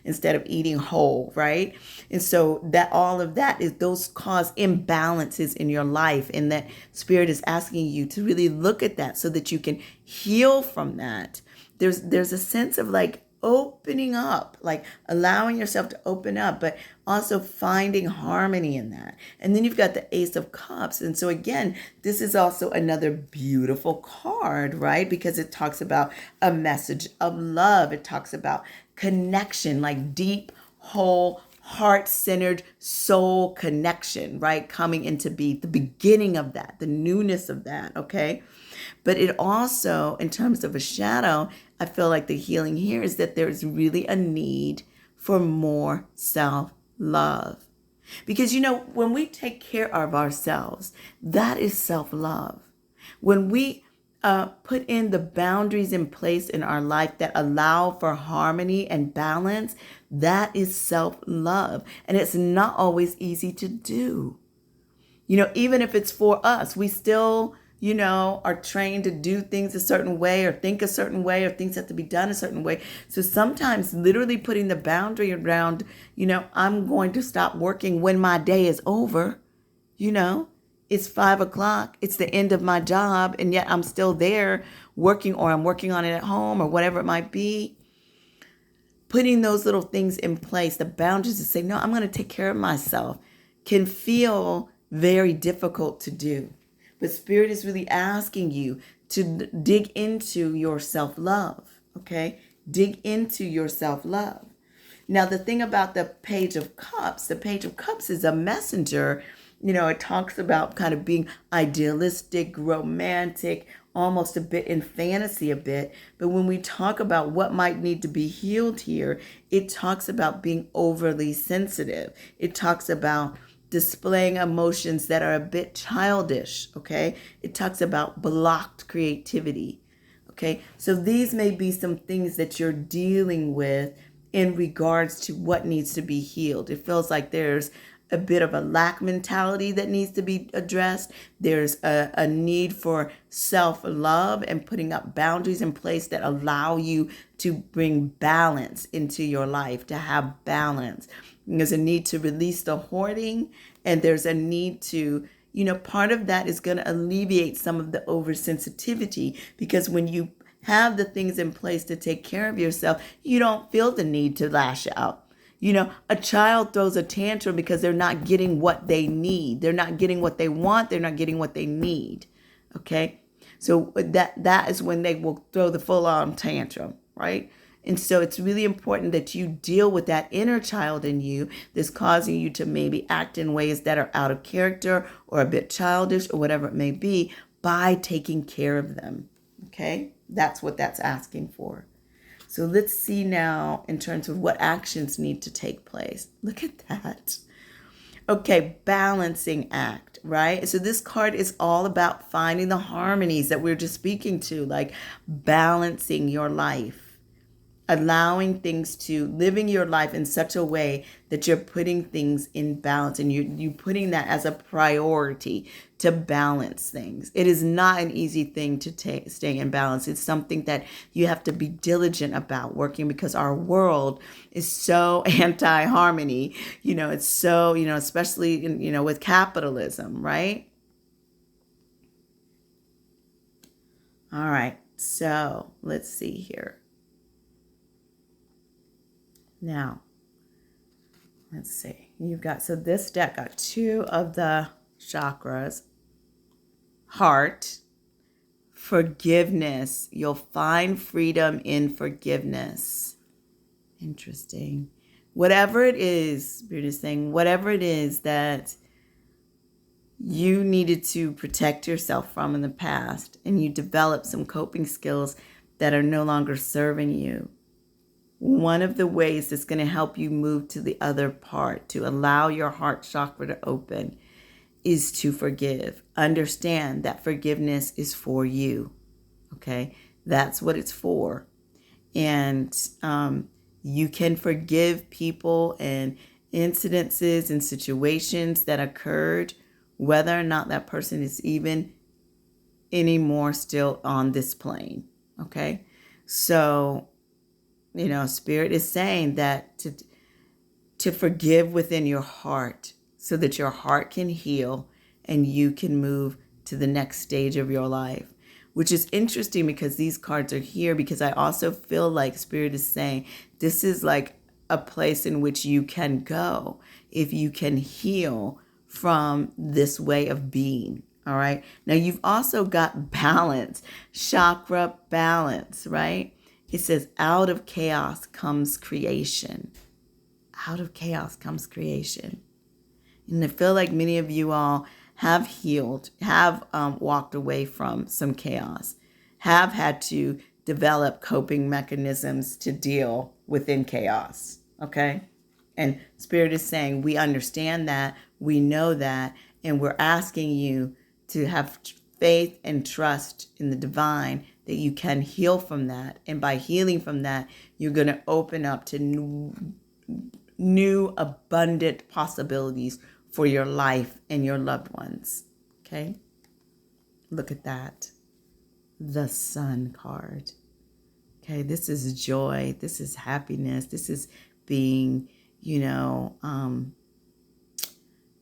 Instead of eating whole, right? And so that all of that is, those cause imbalances in your life. And that Spirit is asking you to really look at that so that you can heal from that. There's a sense of like opening up, like allowing yourself to open up, but also finding harmony in that. And then you've got the Ace of Cups. And so again, this is also another beautiful card, right? Because it talks about a message of love. It talks about connection, like deep, whole, heart-centered soul connection, right? Coming into be the beginning of that, the newness of that, okay? But it also, in terms of a shadow, I feel like the healing here is that there's really a need for more self-love. Because, when we take care of ourselves, that is self-love. When we put in the boundaries in place in our life that allow for harmony and balance, that is self-love. And it's not always easy to do. Even if it's for us, we still, are trained to do things a certain way or think a certain way, or things have to be done a certain way. So sometimes literally putting the boundary around, I'm going to stop working when my day is over, It's 5:00. It's the end of my job. And yet I'm still there working, or I'm working on it at home, or whatever it might be. Putting those little things in place, the boundaries to say, no, I'm going to take care of myself, can feel very difficult to do. But Spirit is really asking you to dig into your self-love, okay? Dig into your self-love. Now, the thing about the Page of Cups is a messenger. It talks about kind of being idealistic, romantic, almost a bit in fantasy a bit. But when we talk about what might need to be healed here, it talks about being overly sensitive. It talks about displaying emotions that are a bit childish, okay? It talks about blocked creativity, okay? So these may be some things that you're dealing with in regards to what needs to be healed. It feels like there's a bit of a lack mentality that needs to be addressed. There's a need for self-love and putting up boundaries in place that allow you to bring balance into your life, to have balance. There's a need to release the hoarding, and there's a need to, part of that is going to alleviate some of the oversensitivity, because when you have the things in place to take care of yourself, you don't feel the need to lash out. A child throws a tantrum because they're not getting what they need. They're not getting what they want. They're not getting what they need. Okay. So that is when they will throw the full-on tantrum, right? And so it's really important that you deal with that inner child in you that's causing you to maybe act in ways that are out of character or a bit childish or whatever it may be, by taking care of them. Okay. That's what that's asking for. So let's see now in terms of what actions need to take place. Look at that. Okay, balancing act, right? So this card is all about finding the harmonies that we're just speaking to, like balancing your life, allowing things to living your life in such a way that you're putting things in balance, and you putting that as a priority to balance things. It is not an easy thing to stay in balance. It's something that you have to be diligent about working, because our world is so anti-harmony. It's so, especially in, with capitalism, right? All right, so let's see here. Now, let's see. So this deck got 2 of the chakras. Heart, forgiveness. You'll find freedom in forgiveness. Interesting. Whatever it is, Spirit is saying, whatever it is that you needed to protect yourself from in the past, and you develop some coping skills that are no longer serving you. One of the ways that's going to help you move to the other part, to allow your heart chakra to open, is to forgive. Understand that forgiveness is for you. Okay? That's what it's for. And you can forgive people and incidences and situations that occurred, whether or not that person is even anymore still on this plane. Okay? So, Spirit is saying that to forgive within your heart, so that your heart can heal and you can move to the next stage of your life. Which is interesting, because these cards are here because I also feel like Spirit is saying this is like a place in which you can go if you can heal from this way of being. All right. Now you've also got balance, chakra balance, right? It says, out of chaos comes creation. Out of chaos comes creation. And I feel like many of you all have healed, have walked away from some chaos, have had to develop coping mechanisms to deal within chaos, okay? And Spirit is saying, we understand that, we know that, and we're asking you to have faith and trust in the divine that you can heal from that. And by healing from that, you're going to open up to new abundant possibilities for your life and your loved ones. Okay? Look at that. The Sun card. Okay, this is joy. This is happiness. This is being,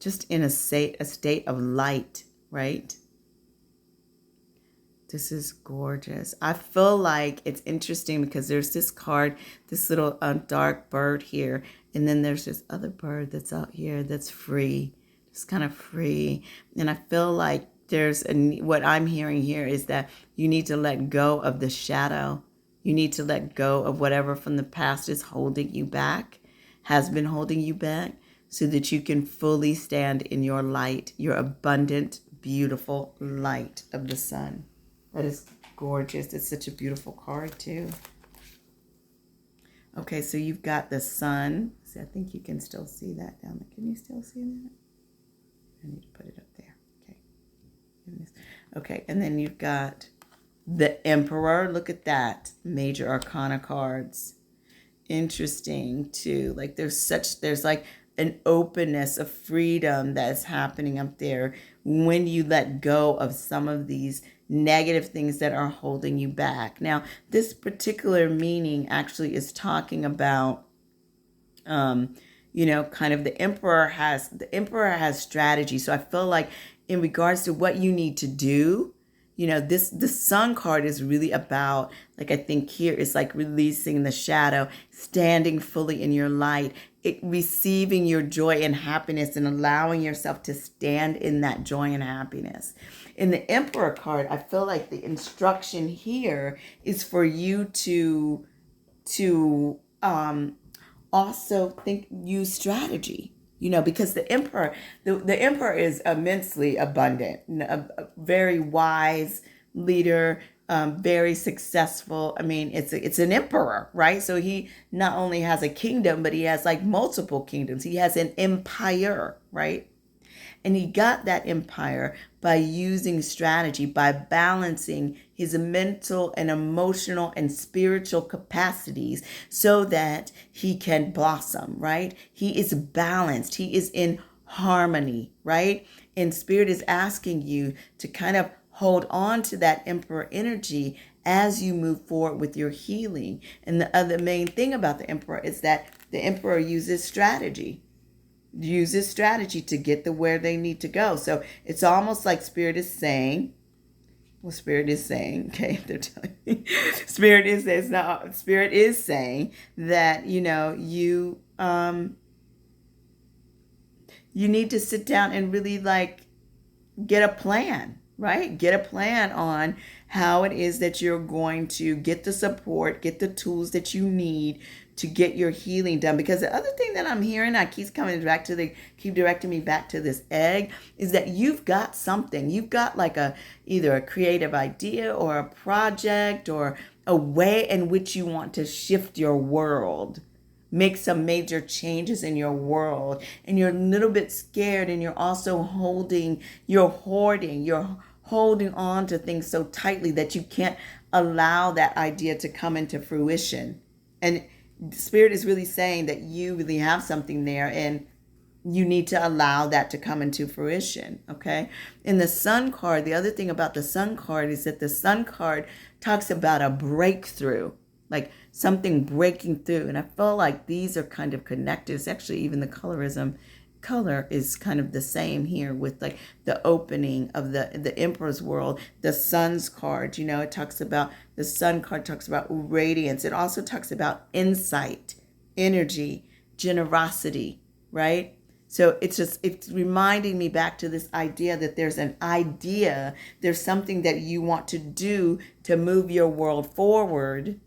just in a state of light, right? This is gorgeous. I feel like it's interesting because there's this card, this little dark bird here, and then there's this other bird that's out here that's free, just kind of free. And I feel like what I'm hearing here is that you need to let go of the shadow. You need to let go of whatever from the past is holding you back, has been holding you back, so that you can fully stand in your light, your abundant, beautiful light of the sun. That is gorgeous. It's such a beautiful card too. Okay, so you've got the sun. See, I think you can still see that down there. Can you still see that? I need to put it up there. Okay. Okay, and then you've got the Emperor. Look at that. Major Arcana cards. Interesting too. Like there's like an openness, a freedom that's happening up there when you let go of some of these negative things that are holding you back. Now, this particular meaning actually is talking about, kind of the Emperor has strategy. So I feel like in regards to what you need to do, the Sun card is really about, like, I think here is like releasing the shadow, standing fully in your light, receiving your joy and happiness, and allowing yourself to stand in that joy and happiness. In the Emperor card, I feel like the instruction here is for you to also use strategy. Because the emperor is immensely abundant, a very wise leader, very successful. I mean, it's an emperor, right? So he not only has a kingdom, but he has like multiple kingdoms. He has an empire, right? And he got that empire by using strategy, by balancing his mental and emotional and spiritual capacities so that he can blossom, right? He is balanced. He is in harmony, right? And Spirit is asking you to kind of hold on to that emperor energy as you move forward with your healing. And the other main thing about the emperor is that the emperor uses strategy to get to where they need to go. So it's almost like Spirit is saying, okay, they're telling me, Spirit is saying that, you need to sit down and really like get a plan, right? Get a plan on how it is that you're going to get the support, get the tools that you need to get your healing done. Because the other thing that I'm hearing, keep directing me back to this egg, is that you've got something. You've got like either a creative idea or a project or a way in which you want to shift your world, make some major changes in your world, and you're a little bit scared, and you're also holding on to things so tightly that you can't allow that idea to come into fruition. And Spirit is really saying that you really have something there, and you need to allow that to come into fruition, okay? In the Sun card, the other thing about the Sun card is that the Sun card talks about a breakthrough, like something breaking through. And I feel like these are kind of connected. It's actually even the color is kind of the same here with like the opening of the Emperor's world. The Sun's card, the Sun card talks about radiance. It also talks about insight, energy, generosity, right? So it's reminding me back to this idea that there's something that you want to do to move your world forward,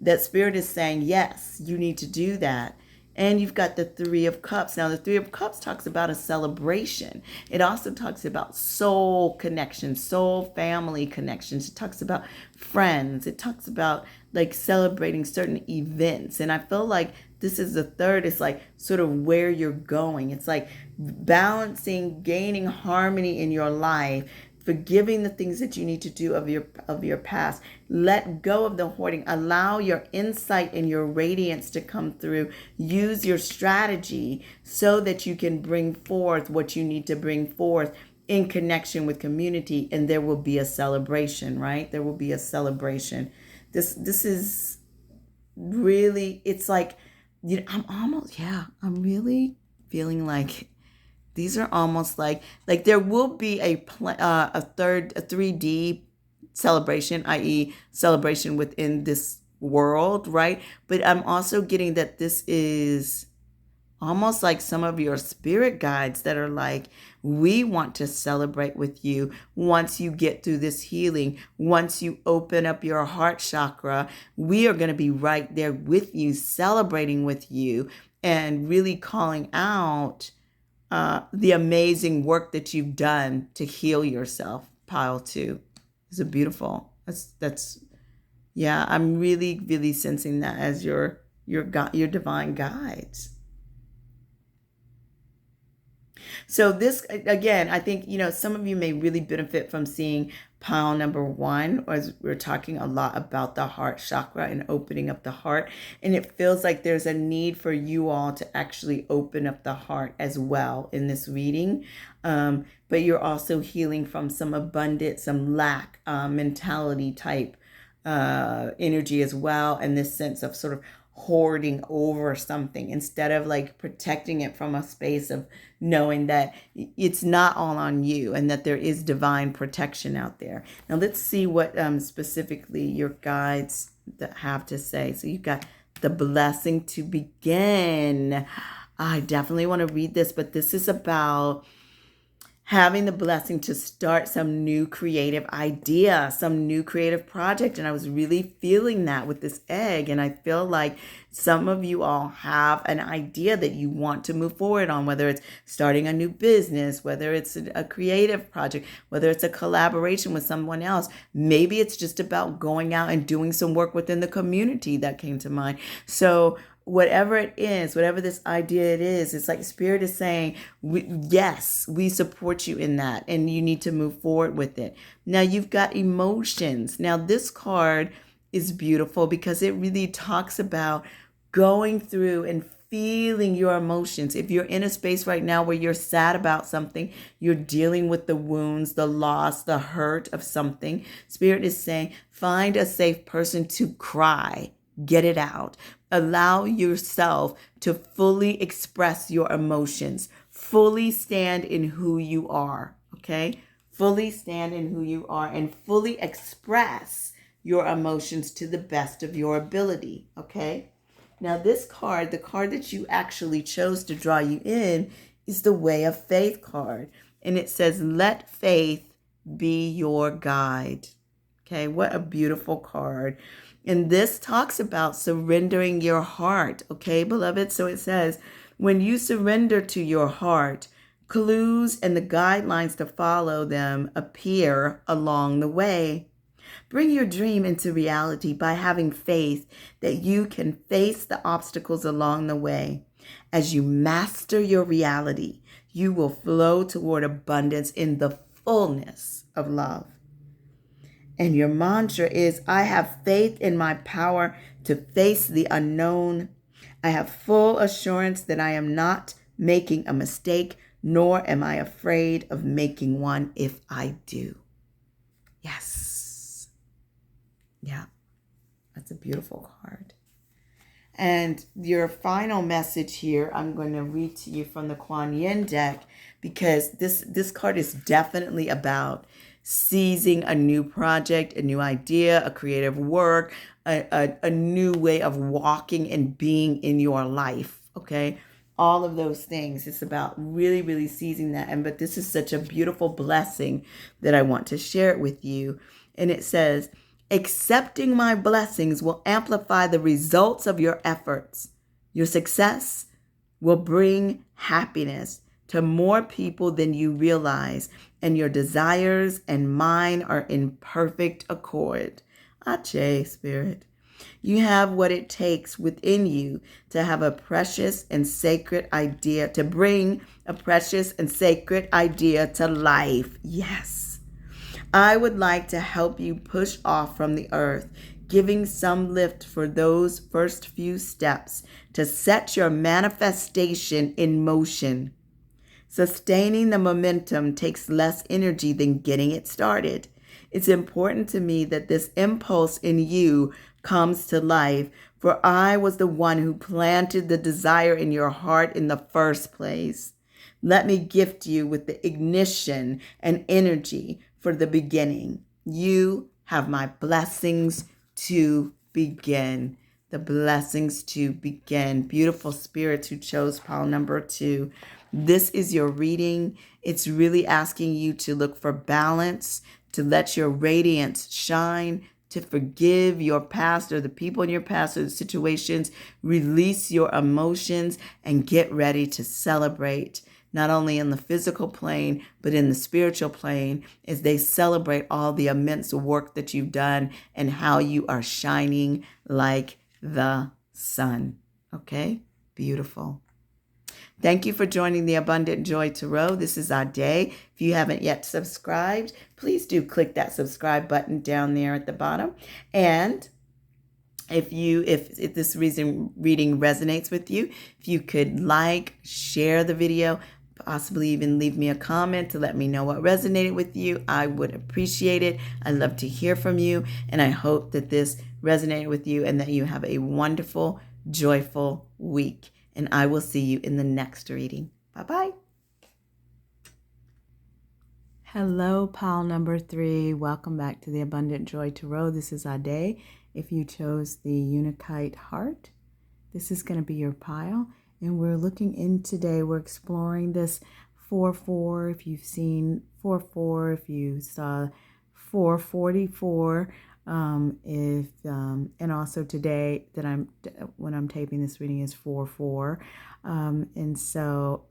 that Spirit is saying, yes, you need to do that. And you've got the Three of Cups. Now, the Three of Cups talks about a celebration. It also talks about soul connections, soul family connections. It talks about friends. It talks about like celebrating certain events. And I feel like this is the third. It's like sort of where you're going. It's like balancing, gaining harmony in your life, forgiving the things that you need to do of your past. Let go of the hoarding. Allow your insight and your radiance to come through. Use your strategy so that you can bring forth what you need to bring forth in connection with community, and there will be a celebration, right? There will be a celebration. This is really, it's like, I'm really feeling like these are almost like there will be a 3D celebration, i.e. celebration within this world, right? But I'm also getting that this is almost like some of your spirit guides that are like, we want to celebrate with you once you get through this healing. Once you open up your heart chakra, we are going to be right there with you, celebrating with you, and really calling out the amazing work that you've done to heal yourself. Pile 2 is a beautiful. I'm really, really sensing that as your divine guides. So this, again, I think, some of you may really benefit from seeing pile number 1, as we're talking a lot about the heart chakra and opening up the heart. And it feels like there's a need for you all to actually open up the heart as well in this reading. But you're also healing from some abundance, some lack mentality type energy as well. And this sense of sort of hoarding over something instead of like protecting it from a space of knowing that it's not all on you and that there is divine protection out there. Now let's see what specifically your guides that have to say. So you've got the blessing to begin. I definitely want to read this, but this is about having the blessing to start some new creative idea, some new creative project. And I was really feeling that with this egg. And I feel like some of you all have an idea that you want to move forward on, whether it's starting a new business, whether it's a creative project, whether it's a collaboration with someone else. Maybe it's just about going out and doing some work within the community that came to mind. So whatever it is, whatever this idea it is, it's like Spirit is saying, yes, we support you in that, and you need to move forward with it. Now you've got emotions. Now this card is beautiful because it really talks about going through and feeling your emotions. If you're in a space right now where you're sad about something, you're dealing with the wounds, the loss, the hurt of something, Spirit is saying, find a safe person to cry. Get it out. Allow yourself to fully express your emotions. Fully stand in who you are, okay? Fully stand in who you are and fully express your emotions to the best of your ability, okay? Now this card, the card that you actually chose to draw you in, is the Way of Faith card. And it says, let faith be your guide. Okay, what a beautiful card. And this talks about surrendering your heart, okay, beloved? So it says, when you surrender to your heart, clues and the guidelines to follow them appear along the way. Bring your dream into reality by having faith that you can face the obstacles along the way. As you master your reality, you will flow toward abundance in the fullness of love. And your mantra is, I have faith in my power to face the unknown. I have full assurance that I am not making a mistake, nor am I afraid of making one if I do. Yes. Yeah, that's a beautiful card. And your final message here, I'm going to read to you from the Kuan Yin deck, because this card is definitely about seizing a new project, a new idea, a creative work, a new way of walking and being in your life, okay? All of those things. It's about really, really seizing that. But this is such a beautiful blessing that I want to share it with you. And it says, accepting my blessings will amplify the results of your efforts. Your success will bring happiness to more people than you realize, and your desires and mine are in perfect accord. Ache, Spirit. You have what it takes within you to have a precious and sacred idea, to bring a precious and sacred idea to life. Yes. I would like to help you push off from the earth, giving some lift for those first few steps to set your manifestation in motion. Sustaining the momentum takes less energy than getting it started. It's important to me that this impulse in you comes to life, for I was the one who planted the desire in your heart in the first place. Let me gift you with the ignition and energy for the beginning. You have my blessings to begin. The blessings to begin. Beautiful spirits who chose pile number 2. This is your reading. It's really asking you to look for balance, to let your radiance shine, to forgive your past or the people in your past or the situations, release your emotions, and get ready to celebrate, not only in the physical plane, but in the spiritual plane, as they celebrate all the immense work that you've done and how you are shining like the sun. Okay? Beautiful. Thank you for joining the Abundant Joy Tarot. This is Ade. If you haven't yet subscribed, please do click that subscribe button down there at the bottom. And if this reading resonates with you, if you could like, share the video, possibly even leave me a comment to let me know what resonated with you, I would appreciate it. I love to hear from you, and I hope that this resonated with you and that you have a wonderful, joyful week. And I will see you in the next reading. Bye-bye. Hello, pile number 3. Welcome back to the Abundant Joy Tarot. This is Ade. If you chose the Unakite heart, this is going to be your pile. And we're looking in today, we're exploring this 4-4 if you've seen 4-4, if you saw 444, if and also today that when I'm taping this reading is 4-4, and so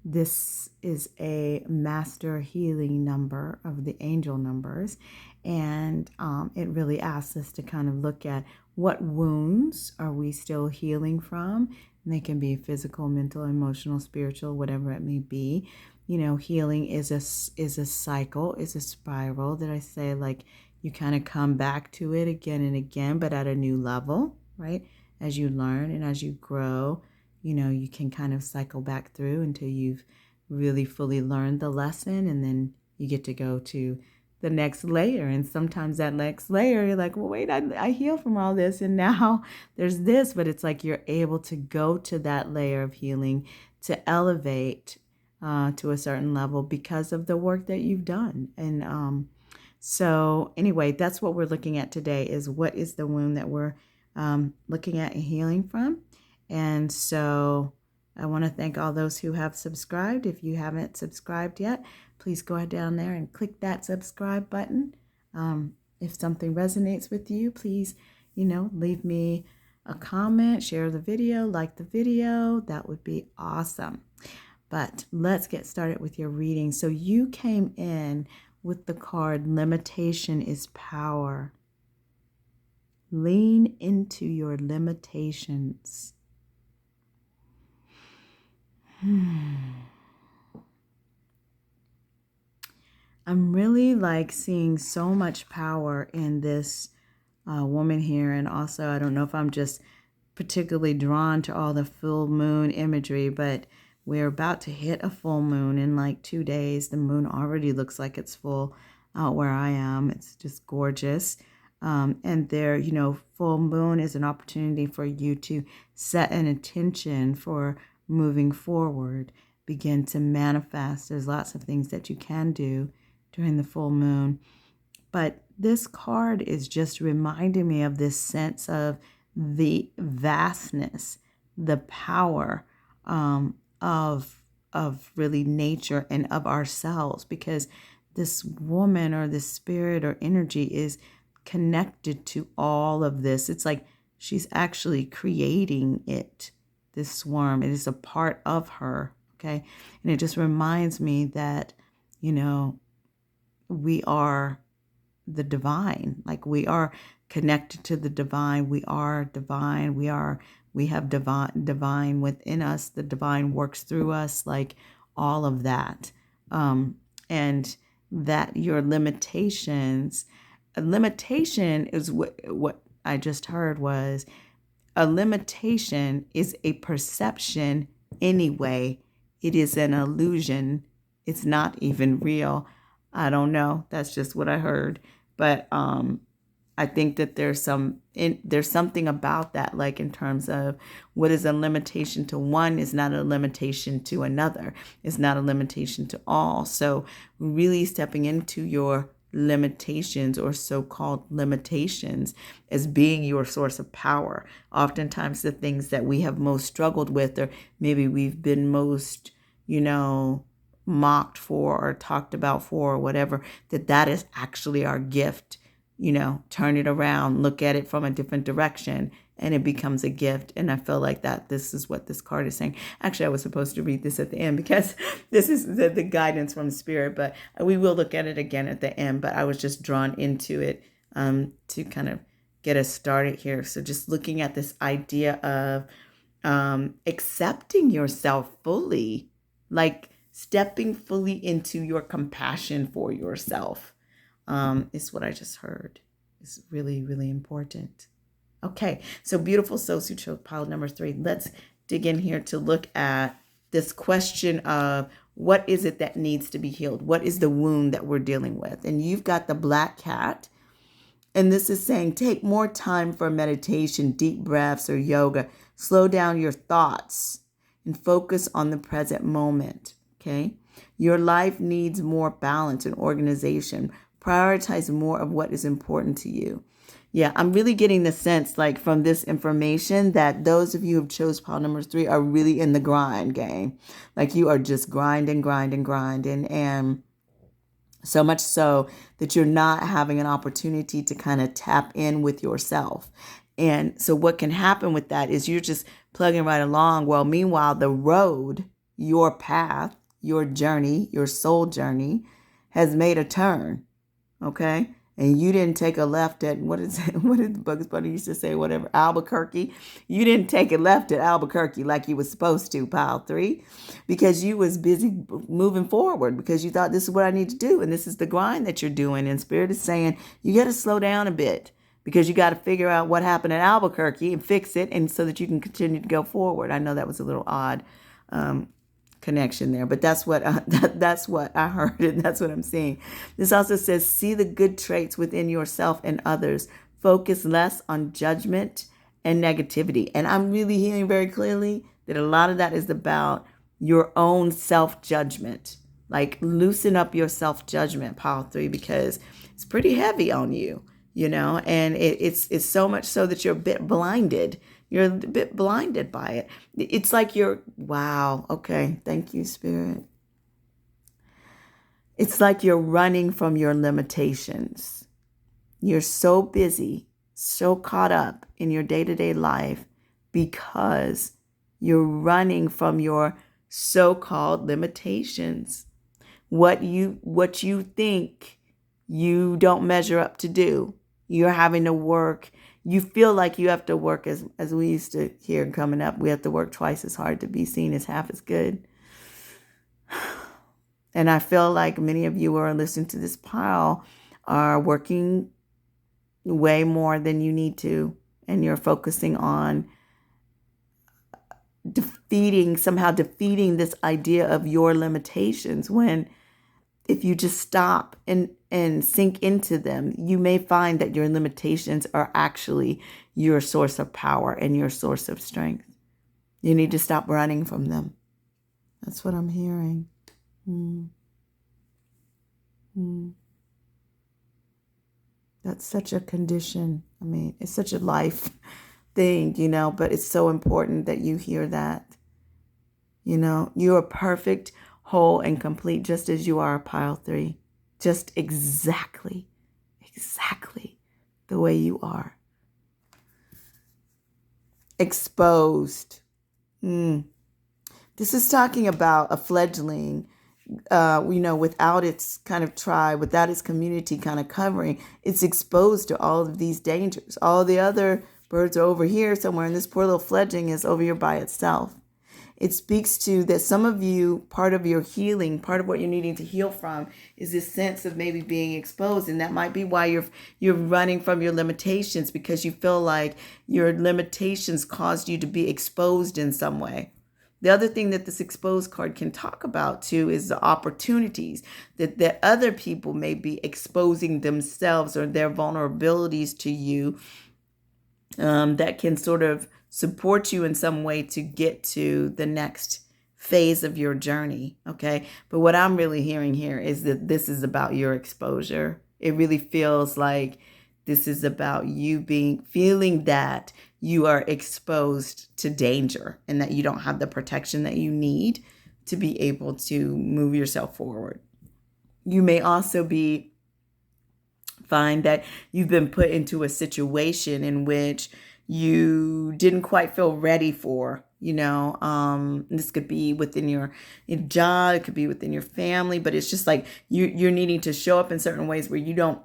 this is a master healing number of the angel numbers, and it really asks us to kind of look at what wounds are we still healing from. And they can be physical, mental, emotional, spiritual, whatever it may be. You know, healing is a cycle, is a spiral that I say, like, you kind of come back to it again and again, but at a new level, right? As you learn and as you grow, you know, you can kind of cycle back through until you've really fully learned the lesson, and then you get to go to the next layer. And sometimes that next layer, you're like, well, wait, I healed from all this, and now there's this. But it's like you're able to go to that layer of healing to elevate to a certain level because of the work that you've done. And so anyway, that's what we're looking at today, is what is the wound that we're looking at and healing from. And so I want to thank all those who have subscribed. If you haven't subscribed yet, please go down there and click that subscribe button. If something resonates with you, please, leave me a comment, share the video, like the video. That would be awesome. But let's get started with your reading. So you came in with the card, Limitation is Power. Lean into your limitations. I'm really seeing so much power in this woman here. And also, I don't know if I'm just particularly drawn to all the full moon imagery, but we're about to hit a full moon in 2 days. The moon already looks like it's full out where I am. It's just gorgeous. And there, full moon is an opportunity for you to set an intention for moving forward, begin to manifest. There's lots of things that you can do during the full moon. But this card is just reminding me of this sense of the vastness, the power of really nature and of ourselves, because this woman or this spirit or energy is connected to all of this. It's like she's actually creating it, this swarm. It is a part of her, okay? And it just reminds me that, we are the divine. We are connected to the divine. We are divine. We have divine within us. The divine works through us, all of that. And that your limitations, a limitation is what I just heard was, a limitation is a perception anyway. It is an illusion. It's not even real. I don't know. That's just what I heard. But I think that there's something about that, in terms of what is a limitation to one is not a limitation to another. It's not a limitation to all. So really stepping into your limitations, or so-called limitations, as being your source of power. Oftentimes the things that we have most struggled with, or maybe we've been most, mocked for or talked about for, or whatever, that is actually our gift. Turn it around, look at it from a different direction, and it becomes a gift. And I feel like that this is what this card is saying. Actually, I was supposed to read this at the end because this is the guidance from Spirit, but we will look at it again at the end. But I was just drawn into it to kind of get us started here. So just looking at this idea of accepting yourself fully, stepping fully into your compassion for yourself, is what I just heard. It's really, really important. Okay, so beautiful souls who chose pile number 3. Let's dig in here to look at this question of what is it that needs to be healed? What is the wound that we're dealing with? And you've got the black cat. And this is saying, take more time for meditation, deep breaths, or yoga. Slow down your thoughts and focus on the present moment. Okay, your life needs more balance and organization. Prioritize more of what is important to you. Yeah, I'm really getting the sense, like, from this information that those of you who have chose pile number 3 are really in the grind game. Like, you are just grinding, grinding, grinding. And so much so that you're not having an opportunity to kind of tap in with yourself. And so what can happen with that is you're just plugging right along. Well, meanwhile, the road, your path, your journey, your soul journey has made a turn. Okay. And you didn't take a left at, what is it? What did Bugs Bunny used to say? Whatever, Albuquerque. You didn't take a left at Albuquerque like you was supposed to, pile 3, because you was busy moving forward, because you thought, this is what I need to do. And this is the grind that you're doing. And Spirit is saying, you got to slow down a bit, because you got to figure out what happened at Albuquerque and fix it. And so that you can continue to go forward. I know that was a little odd, connection there, but that's what that's what I heard, and that's what I'm seeing. This also says, see the good traits within yourself and others. Focus less on judgment and negativity. And I'm really hearing very clearly that a lot of that is about your own self-judgment. Like, loosen up your self-judgment, pile 3, because it's pretty heavy on you, and it's so much so that you're a bit blinded. You're a bit blinded by it. It's like wow, okay, thank you, Spirit. It's like you're running from your limitations. You're so busy, so caught up in your day-to-day life because you're running from your so-called limitations. What you think you don't measure up to do. You're having to work. You feel like you have to work, as we used to hear coming up, we have to work twice as hard to be seen as half as good. And I feel like many of you who are listening to this pile are working way more than you need to. And you're focusing on somehow defeating this idea of your limitations, when if you just stop and sink into them, you may find that your limitations are actually your source of power and your source of strength. You need to stop running from them. That's what I'm hearing. That's such a condition. I mean, it's such a life thing, but it's so important that you hear that. You are perfect, whole, and complete, just as you are, pile 3. Just exactly the way you are. Exposed. This is talking about a fledgling, without its kind of tribe, without its community kind of covering. It's exposed to all of these dangers. All the other birds are over here somewhere, and this poor little fledgling is over here by itself. It speaks to that some of you, part of your healing, part of what you're needing to heal from is this sense of maybe being exposed. And that might be why you're running from your limitations, because you feel like your limitations caused you to be exposed in some way. The other thing that this exposed card can talk about too is the opportunities that other people may be exposing themselves or their vulnerabilities to you, that can sort of support you in some way to get to the next phase of your journey. Okay. But what I'm really hearing here is that this is about your exposure. It really feels like this is about you feeling that you are exposed to danger and that you don't have the protection that you need to be able to move yourself forward. You may also find that you've been put into a situation in which you didn't quite feel ready for, this could be within your job, it could be within your family, but it's just like you're needing to show up in certain ways where you don't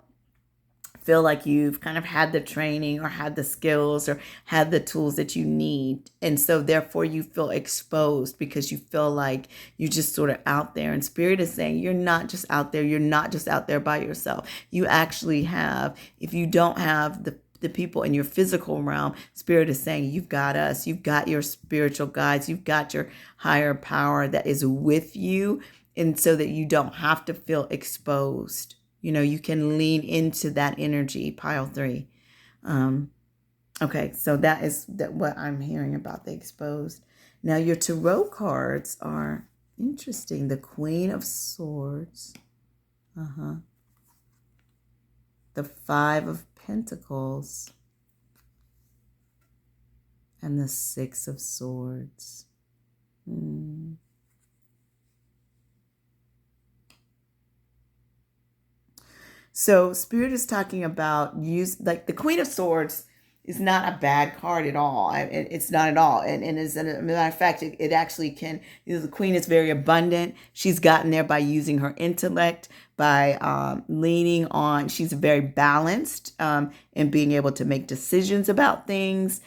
feel like you've kind of had the training or had the skills or had the tools that you need. And so therefore you feel exposed because you feel like you're just sort of out there. And Spirit is saying you're not just out there. You're not just out there by yourself. You actually have, if you don't have the people in your physical realm, Spirit is saying you've got us. You've got your spiritual guides. You've got your higher power that is with you. And so that you don't have to feel exposed. You can lean into that energy, pile 3. Okay, so that is what I'm hearing about the exposed. Now, your tarot cards are interesting. The Queen of Swords. The 5 of Pentacles and the Six of Swords. So Spirit is talking about like the Queen of Swords is not a bad card at all. It's not at all. And as a matter of fact, it actually can, the Queen is very abundant. She's gotten there by using her intellect, by leaning on, she's very balanced in being able to make decisions about things.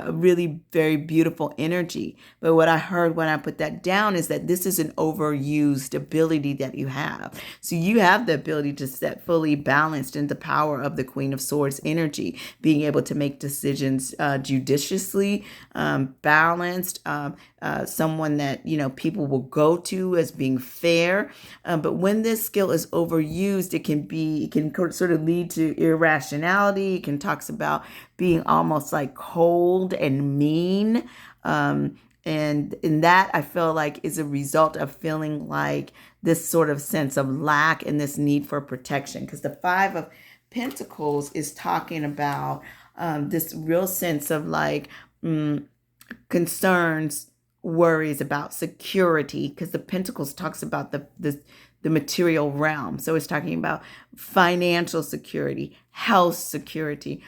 Really very beautiful energy. But what I heard when I put that down is that this is an overused ability that you have. So you have the ability to set fully balanced in the power of the Queen of Swords energy, being able to make decisions judiciously, balanced, someone that, people will go to as being fair. But when this skill is overused, it can sort of lead to irrationality. It can talks about being almost like cold and mean. And in that, I feel like is a result of feeling like this sort of sense of lack and this need for protection. Because the Five of Pentacles is talking about this real sense of like concerns, worries about security. Because the Pentacles talks about the material realm. So it's talking about financial security, health security,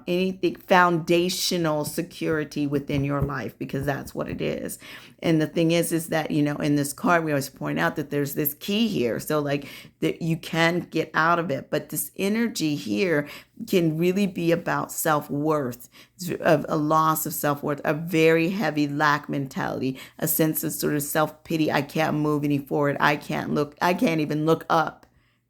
anything foundational security within your life, because that's what it is. And the thing is that, in this card, we always point out that there's this key here. So like that you can get out of it. But this energy here can really be about self-worth, a loss of self-worth, a very heavy lack mentality, a sense of sort of self-pity. I can't move any forward. I can't even look up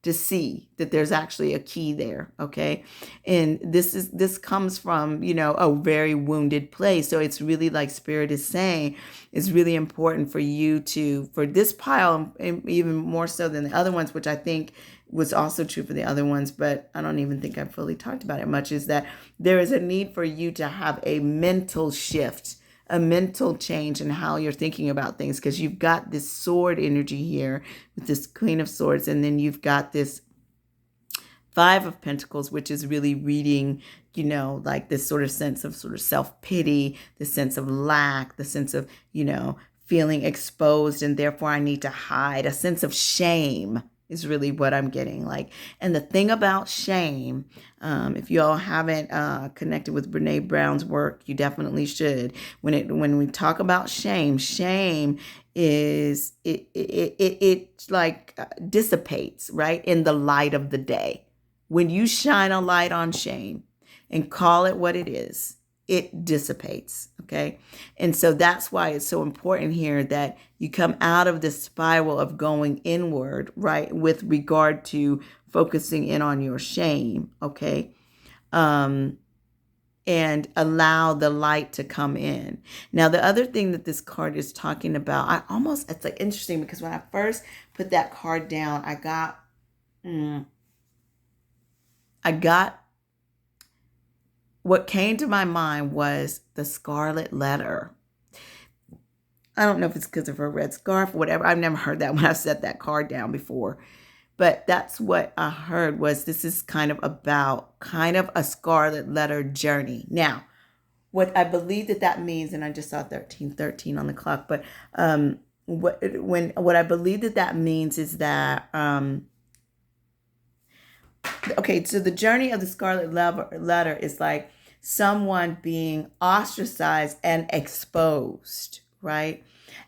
to see that there's actually a key there, okay? And this comes from, a very wounded place. So it's really like Spirit is saying, it's really important for you for this pile, and even more so than the other ones, which I think was also true for the other ones, but I don't even think I've fully talked about it much, is that there is a need for you to have a mental shift, a mental change in how you're thinking about things, because you've got this sword energy here with this Queen of Swords, and then you've got this Five of Pentacles, which is really reading, like this sort of sense of sort of self-pity, the sense of lack, the sense of, feeling exposed and therefore I need to hide, a sense of shame is really what I'm getting like. And the thing about shame, if you all haven't connected with Brene Brown's work, you definitely should. When we talk about shame is it like dissipates, right, in the light of the day. When you shine a light on shame and call it what it is, it dissipates, okay? And so that's why it's so important here that you come out of this spiral of going inward, right, with regard to focusing in on your shame, okay? And allow the light to come in. Now, the other thing that this card is talking about, it's like interesting because when I first put that card down, I got what came to my mind was the Scarlet Letter. I don't know if it's because of her red scarf or whatever. I've never heard that when I set that card down before. But that's what I heard was this is kind of about a Scarlet Letter journey. Now, what I believe that means, and I just saw 1313 on the clock, but what I believe that means is that okay, so the journey of the Scarlet Letter is like someone being ostracized and exposed, right?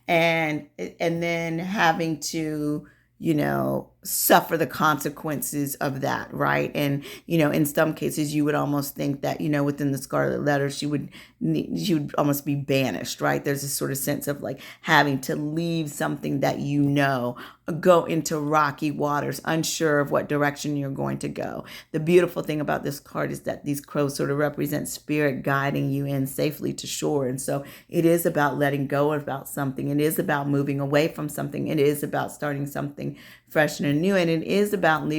And then having to, suffer the consequences of that, right? And, in some cases, you would almost think that, within the Scarlet Letter, she would almost be banished, right? There's this sort of sense of like having to leave something that go into rocky waters, unsure of what direction you're going to go. The beautiful thing about this card is that these crows sort of represent spirit guiding you in safely to shore. And so it is about letting go about something. It is about moving away from something. It is about starting something fresh and new. And it is about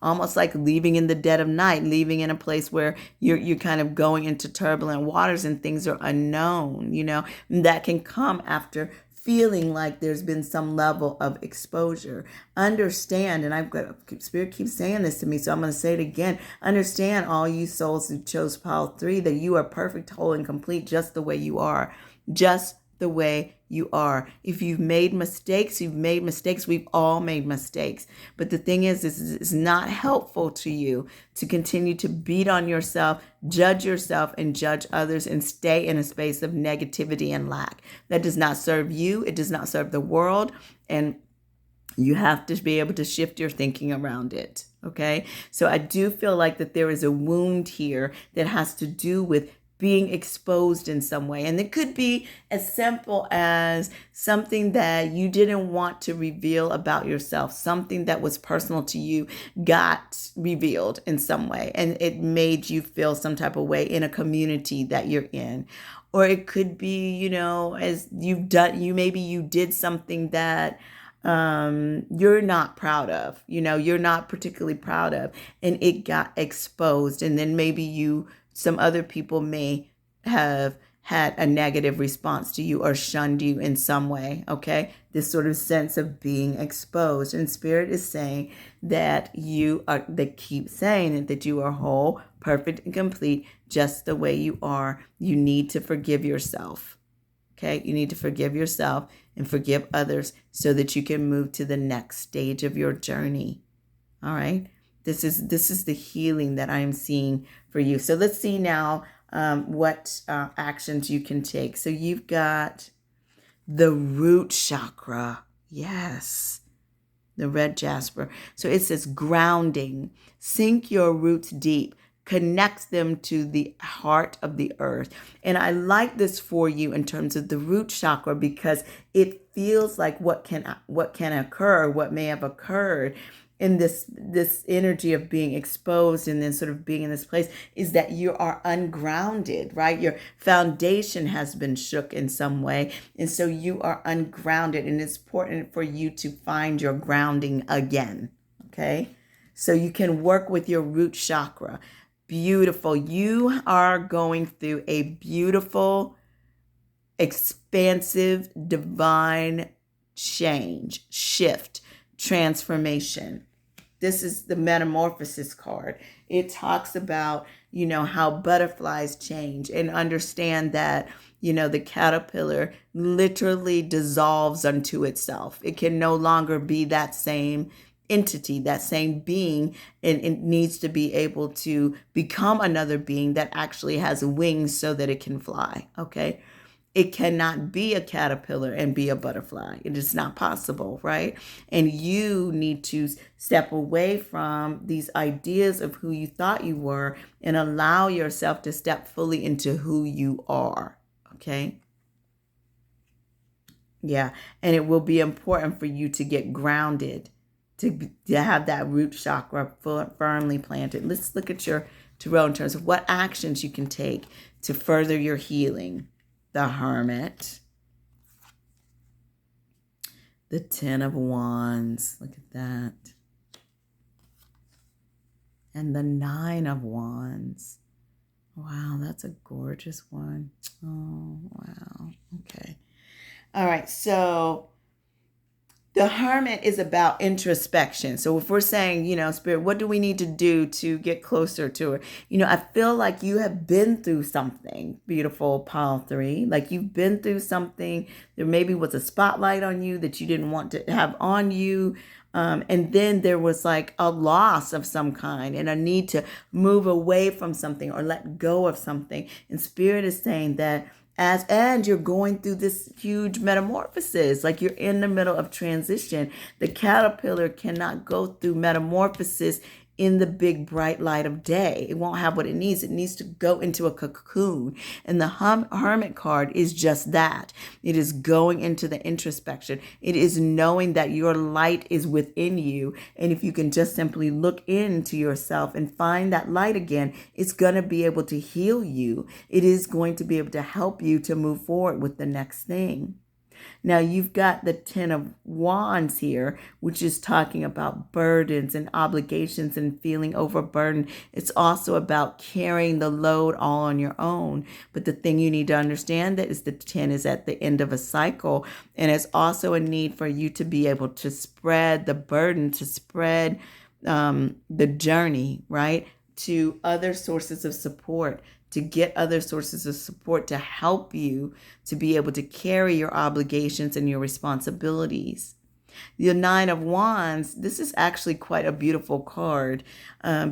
almost like leaving in the dead of night, leaving in a place where you're kind of going into turbulent waters and things are unknown, that can come after feeling like there's been some level of exposure. Understand, and Spirit keeps saying this to me, so I'm going to say it again. Understand, all you souls who chose pile 3, that you are perfect, whole, and complete just the way you are. Just the way you are. If you've made mistakes, you've made mistakes. We've all made mistakes. But the thing is, it's not helpful to you to continue to beat on yourself, judge yourself, and judge others, and stay in a space of negativity and lack. That does not serve you. It does not serve the world. And you have to be able to shift your thinking around it. Okay. So I do feel like that there is a wound here that has to do with being exposed in some way. And it could be as simple as something that you didn't want to reveal about yourself, something that was personal to you got revealed in some way, and it made you feel some type of way in a community that you're in. Or it could be, as maybe you did something that you're not proud of, you're not particularly proud of, and it got exposed. And then maybe some other people may have had a negative response to you or shunned you in some way. Okay. This sort of sense of being exposed. And Spirit is saying that they keep saying it, that you are whole, perfect, and complete just the way you are. You need to forgive yourself. Okay. You need to forgive yourself and forgive others so that you can move to the next stage of your journey. All right. This is the healing that I'm seeing for you. So let's see now what actions you can take. So you've got the root chakra. Yes. The red jasper. So it says grounding. Sink your roots deep. Connects them to the heart of the earth. And I like this for you in terms of the root chakra, because it feels like what can occur, what may have occurred in this energy of being exposed and then sort of being in this place, is that you are ungrounded, right? Your foundation has been shook in some way. And so you are ungrounded, and it's important for you to find your grounding again. Okay. So you can work with your root chakra. Beautiful. You are going through a beautiful, expansive, divine change, shift, transformation. This is the metamorphosis card. It talks about, how butterflies change, and understand that, the caterpillar literally dissolves unto itself. It can no longer be that same entity, that same being, and it needs to be able to become another being that actually has wings so that it can fly. Okay. It cannot be a caterpillar and be a butterfly. It is not possible, right? And you need to step away from these ideas of who you thought you were and allow yourself to step fully into who you are, okay? Yeah, and it will be important for you to get grounded, to have that root chakra firmly planted. Let's look at your tarot in terms of what actions you can take to further your healing. The Hermit, the 10 of Wands, look at that, and the 9 of Wands. Wow, that's a gorgeous one. Oh, wow. Okay. All right, so the Hermit is about introspection. So if we're saying, Spirit, what do we need to do to get closer to her? I feel like you have been through something, beautiful pile 3. Like you've been through something. There maybe was a spotlight on you that you didn't want to have on you. And then there was like a loss of some kind and a need to move away from something or let go of something. And Spirit is saying that and you're going through this huge metamorphosis, like you're in the middle of transition. The caterpillar cannot go through metamorphosis in the big bright light of day. It won't have what it needs. It needs to go into a cocoon. And the Hermit card is just that. It is going into the introspection. It is knowing that your light is within you. And if you can just simply look into yourself and find that light again, it's going to be able to heal you. It is going to be able to help you to move forward with the next thing. Now you've got the Ten of Wands here, which is talking about burdens and obligations and feeling overburdened. It's also about carrying the load all on your own. But the thing you need to understand that is the 10 is at the end of a cycle. And it's also a need for you to be able to spread the burden, to spread the journey, right, to other sources of support, to get other sources of support to help you to be able to carry your obligations and your responsibilities. The Nine of Wands, this is actually quite a beautiful card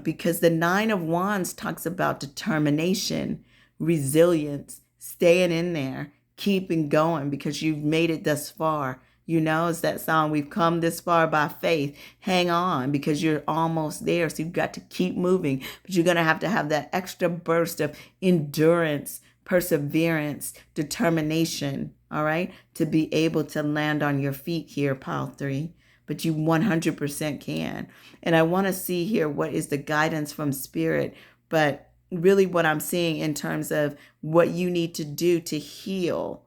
because the Nine of Wands talks about determination, resilience, staying in there, keeping going because you've made it thus far. You know, it's that song, we've come this far by faith. Hang on because you're almost there. So you've got to keep moving, but you're going to have that extra burst of endurance, perseverance, determination, all right, to be able to land on your feet here, pile 3. But you 100% can. And I want to see here what is the guidance from Spirit, but really what I'm seeing in terms of what you need to do to heal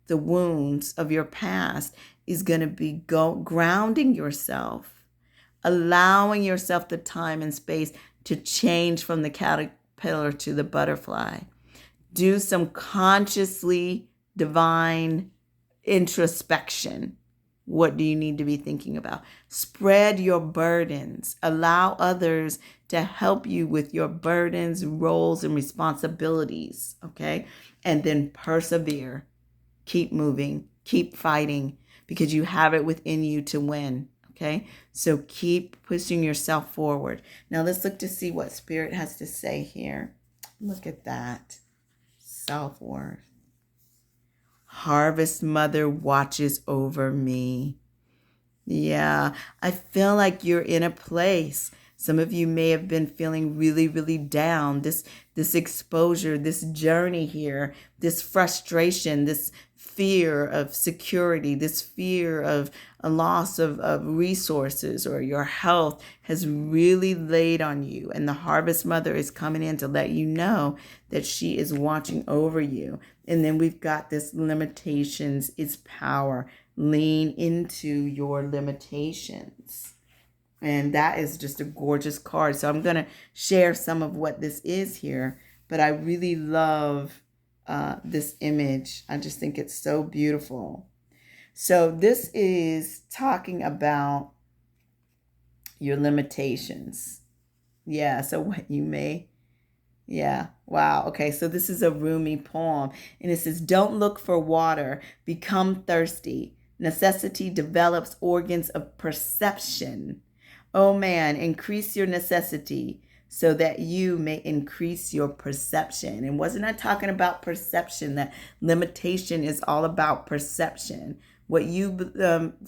the wounds of your past is going to be grounding yourself, allowing yourself the time and space to change from the caterpillar to the butterfly. Do some consciously divine introspection. What do you need to be thinking about? Spread your burdens. Allow others to help you with your burdens, roles, and responsibilities, okay? And then persevere. Keep moving. Keep fighting because you have it within you to win, okay? So keep pushing yourself forward. Now let's look to see what Spirit has to say here. Look at that. Self-worth. Harvest Mother watches over me. Yeah, I feel like you're in a place. Some of you may have been feeling really, really down. This exposure, this journey here, this frustration, this fear of security, this fear of a loss of resources or your health has really laid on you. And the Harvest Mother is coming in to let you know that she is watching over you. And then we've got this limitations is power. Lean into your limitations. And that is just a gorgeous card. So I'm going to share some of what this is here. But I really love this image. I just think it's so beautiful. So this is talking about your limitations. Yeah, so what you may... Yeah. Wow. Okay. So this is a Rumi poem and it says, don't look for water, become thirsty. Necessity develops organs of perception. Oh man, increase your necessity so that you may increase your perception. And wasn't I talking about perception? That limitation is all about perception. What you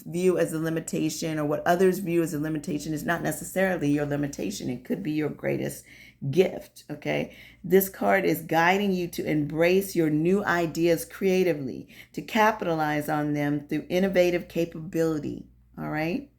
view as a limitation or what others view as a limitation is not necessarily your limitation. It could be your greatest gift, okay? This card is guiding you to embrace your new ideas creatively, to capitalize on them through innovative capability, all right?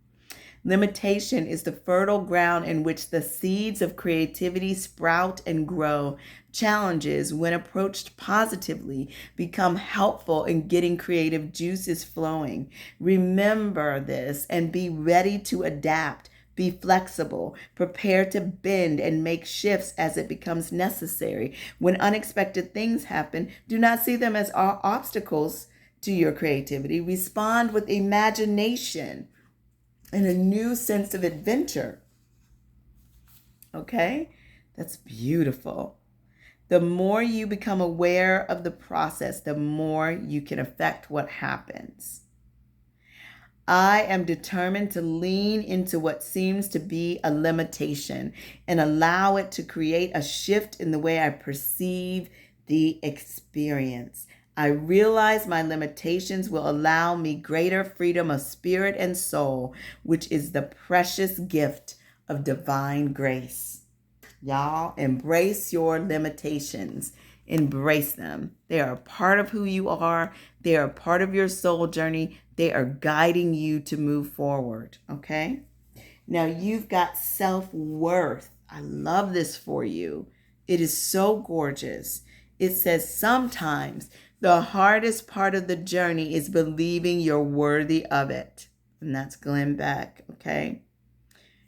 Limitation is the fertile ground in which the seeds of creativity sprout and grow. Challenges, when approached positively, become helpful in getting creative juices flowing. Remember this and be ready to adapt. Be flexible, prepare to bend and make shifts as it becomes necessary. When unexpected things happen, do not see them as obstacles to your creativity. Respond with imagination and a new sense of adventure. Okay? That's beautiful. The more you become aware of the process, the more you can affect what happens. I am determined to lean into what seems to be a limitation and allow it to create a shift in the way I perceive the experience. I realize my limitations will allow me greater freedom of spirit and soul, which is the precious gift of divine grace. Y'all, embrace your limitations. Embrace them. They are a part of who you are. They are a part of your soul journey. They are guiding you to move forward, okay? Now you've got self-worth. I love this for you. It is so gorgeous. It says sometimes The hardest part of the journey is believing you're worthy of it. And that's Glenn Beck, okay?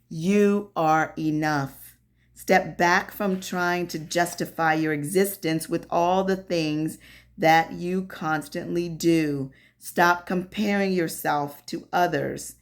You are enough. Step back from trying to justify your existence with all the things that you constantly do. Stop comparing yourself to others.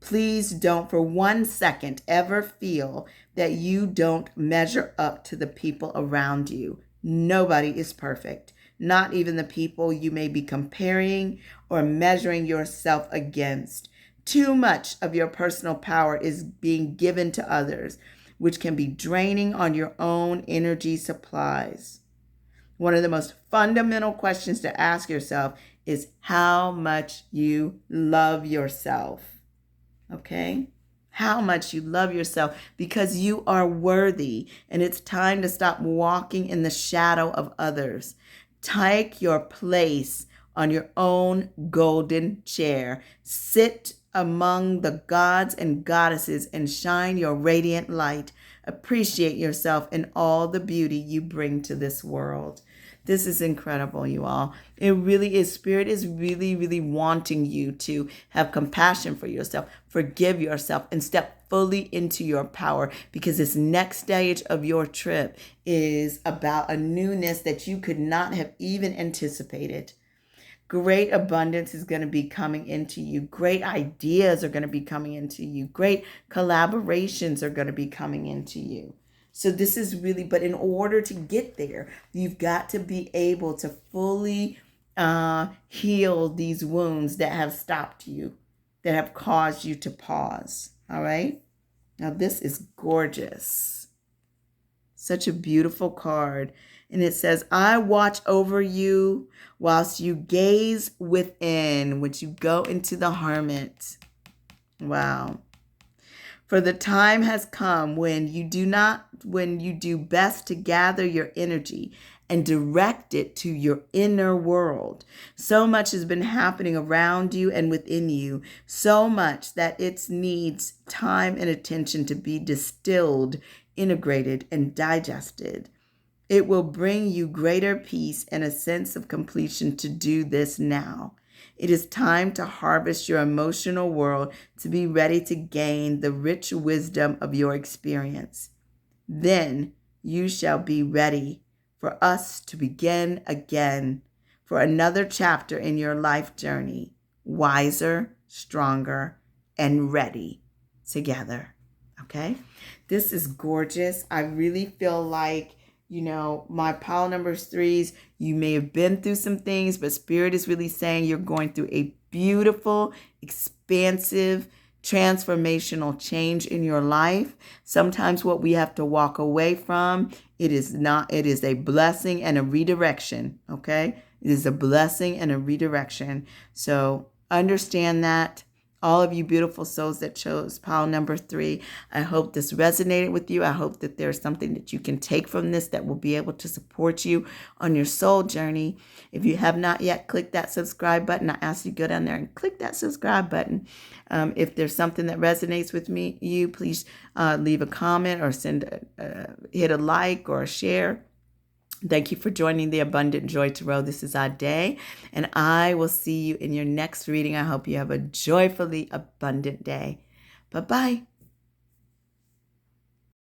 Please don't for 1 second ever feel that you don't measure up to the people around you. Nobody is perfect, not even the people you may be comparing or measuring yourself against. Too much of your personal power is being given to others, which can be draining on your own energy supplies. One of the most fundamental questions to ask yourself is how much you love yourself. Okay? How much you love yourself, because you are worthy, and it's time to stop walking in the shadow of others. Take your place on your own golden chair. Sit among the gods and goddesses and shine your radiant light. Appreciate yourself and all the beauty you bring to this world. This is incredible, you all. It really is. Spirit is really, really wanting you to have compassion for yourself, forgive yourself, and step fully into your power, because this next stage of your trip is about a newness that you could not have even anticipated. Great abundance is going to be coming into you. Great ideas are going to be coming into you. Great collaborations are going to be coming into you. So this is really, but in order to get there, you've got to be able to fully heal these wounds that have stopped you, that have caused you to pause. All right. Now this is gorgeous. Such a beautiful card. And it says, I watch over you whilst you gaze within, which you go into the hermit. Wow. For the time has come when you do best to gather your energy and direct it to your inner world. So much has been happening around you and within you, so much that it needs time and attention to be distilled, integrated, and digested. It will bring you greater peace and a sense of completion to do this now. It is time to harvest your emotional world to be ready to gain the rich wisdom of your experience. Then you shall be ready for us to begin again for another chapter in your life journey, wiser, stronger, and ready together. Okay? This is gorgeous. I really feel like, my pile number 3s, you may have been through some things, but Spirit is really saying you're going through a beautiful, expansive, transformational change in your life. Sometimes what we have to walk away from, it is a blessing and a redirection. Okay? It is a blessing and a redirection. So understand that. All of you beautiful souls that chose pile number 3, I hope this resonated with you. I hope that there's something that you can take from this that will be able to support you on your soul journey. If you have not yet clicked that subscribe button, I ask you to go down there and click that subscribe button. If there's something that resonates with you, please leave a comment or hit a like or a share. Thank you for joining the Abundant Joy Tarot. This is Ade, and I will see you in your next reading. I hope you have a joyfully abundant day. Bye-bye.